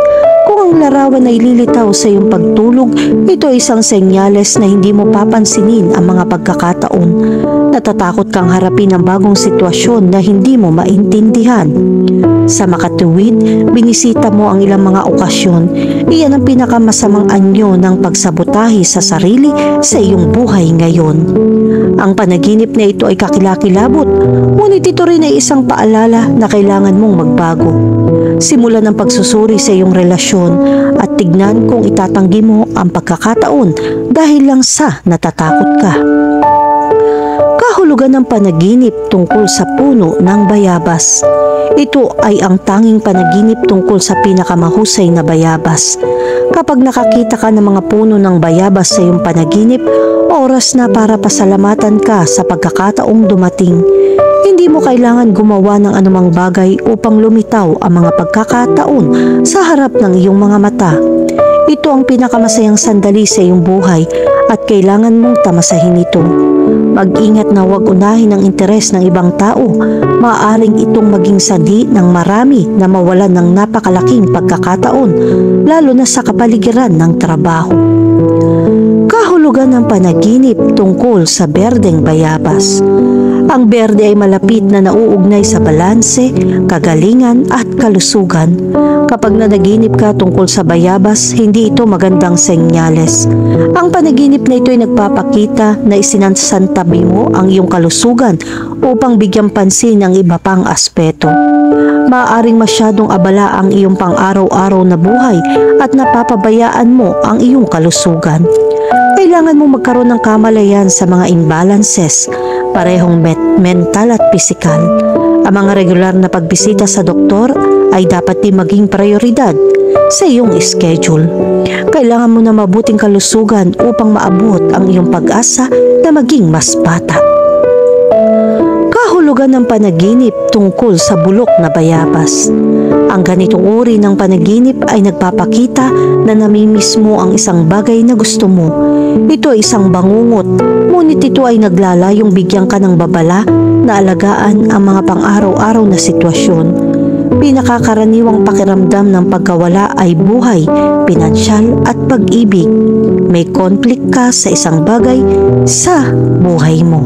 Kung ang larawan ay lilitaw sa iyong pagtulog, ito ay isang senyales na hindi mo papansinin ang mga pagkakataon. Natatakot kang harapin ang bagong sitwasyon na hindi mo maintindihan. Sa makatuwid, binisita mo ang ilang mga okasyon. Iyan ang pinakamasamang anyo ng pagsabotahe sa sarili sa iyong buhay ngayon. Ang panaginip na ito ay kakilakilabot, ngunit ito rin ay isang paalala na kailangan mong magbago. Simulan ang pagsusuri sa iyong relasyon at tignan kung itatanggi mo ang pagkakataon dahil lang sa natatakot ka. Kahulugan ng panaginip tungkol sa puno ng bayabas. Ito ay ang tanging panaginip tungkol sa pinakamahusay na bayabas. Kapag nakakita ka ng mga puno ng bayabas sa iyong panaginip, oras na para pasalamatan ka sa pagkakataong dumating. Hindi mo kailangan gumawa ng anumang bagay upang lumitaw ang mga pagkakataon sa harap ng iyong mga mata. Ito ang pinakamasayang sandali sa iyong buhay at kailangan mong tamasahin ito. Mag-ingat na huwag unahin ang interes ng ibang tao. Maaaring itong maging sanhi ng marami na mawalan ng napakalaking pagkakataon, lalo na sa kapaligiran ng trabaho. Kahulugan ng panaginip tungkol sa berdeng bayabas. Ang berde ay malapit na nauugnay sa balanse, kagalingan at kalusugan. Kapag nanaginip ka tungkol sa bayabas, hindi ito magandang senyales. Ang panaginip na ito ay nagpapakita na isinansantabi mo ang iyong kalusugan upang bigyan pansin ang iba pang aspeto. Maaaring masyadong abala ang iyong pang-araw-araw na buhay at napapabayaan mo ang iyong kalusugan. Kailangan mo magkaroon ng kamalayan sa mga imbalances, parehong mental at pisikal. Ang mga regular na pagbisita sa doktor ay dapat din maging prioridad sa iyong schedule. Kailangan mo na mabuting kalusugan upang maabot ang iyong pag-asa na maging mas bata. Kahulugan ng panaginip tungkol sa bulok na bayabas. Ang ganitong uri ng panaginip ay nagpapakita na namimiss mo ang isang bagay na gusto mo. Ito ay isang bangungot, ngunit ito ay naglalayong bigyan ka ng babala na alagaan ang mga pang-araw-araw na sitwasyon. Pinakakaraniwang pakiramdam ng pagkawala ay buhay, pinansyal at pag-ibig. May konflikt ka sa isang bagay sa buhay mo.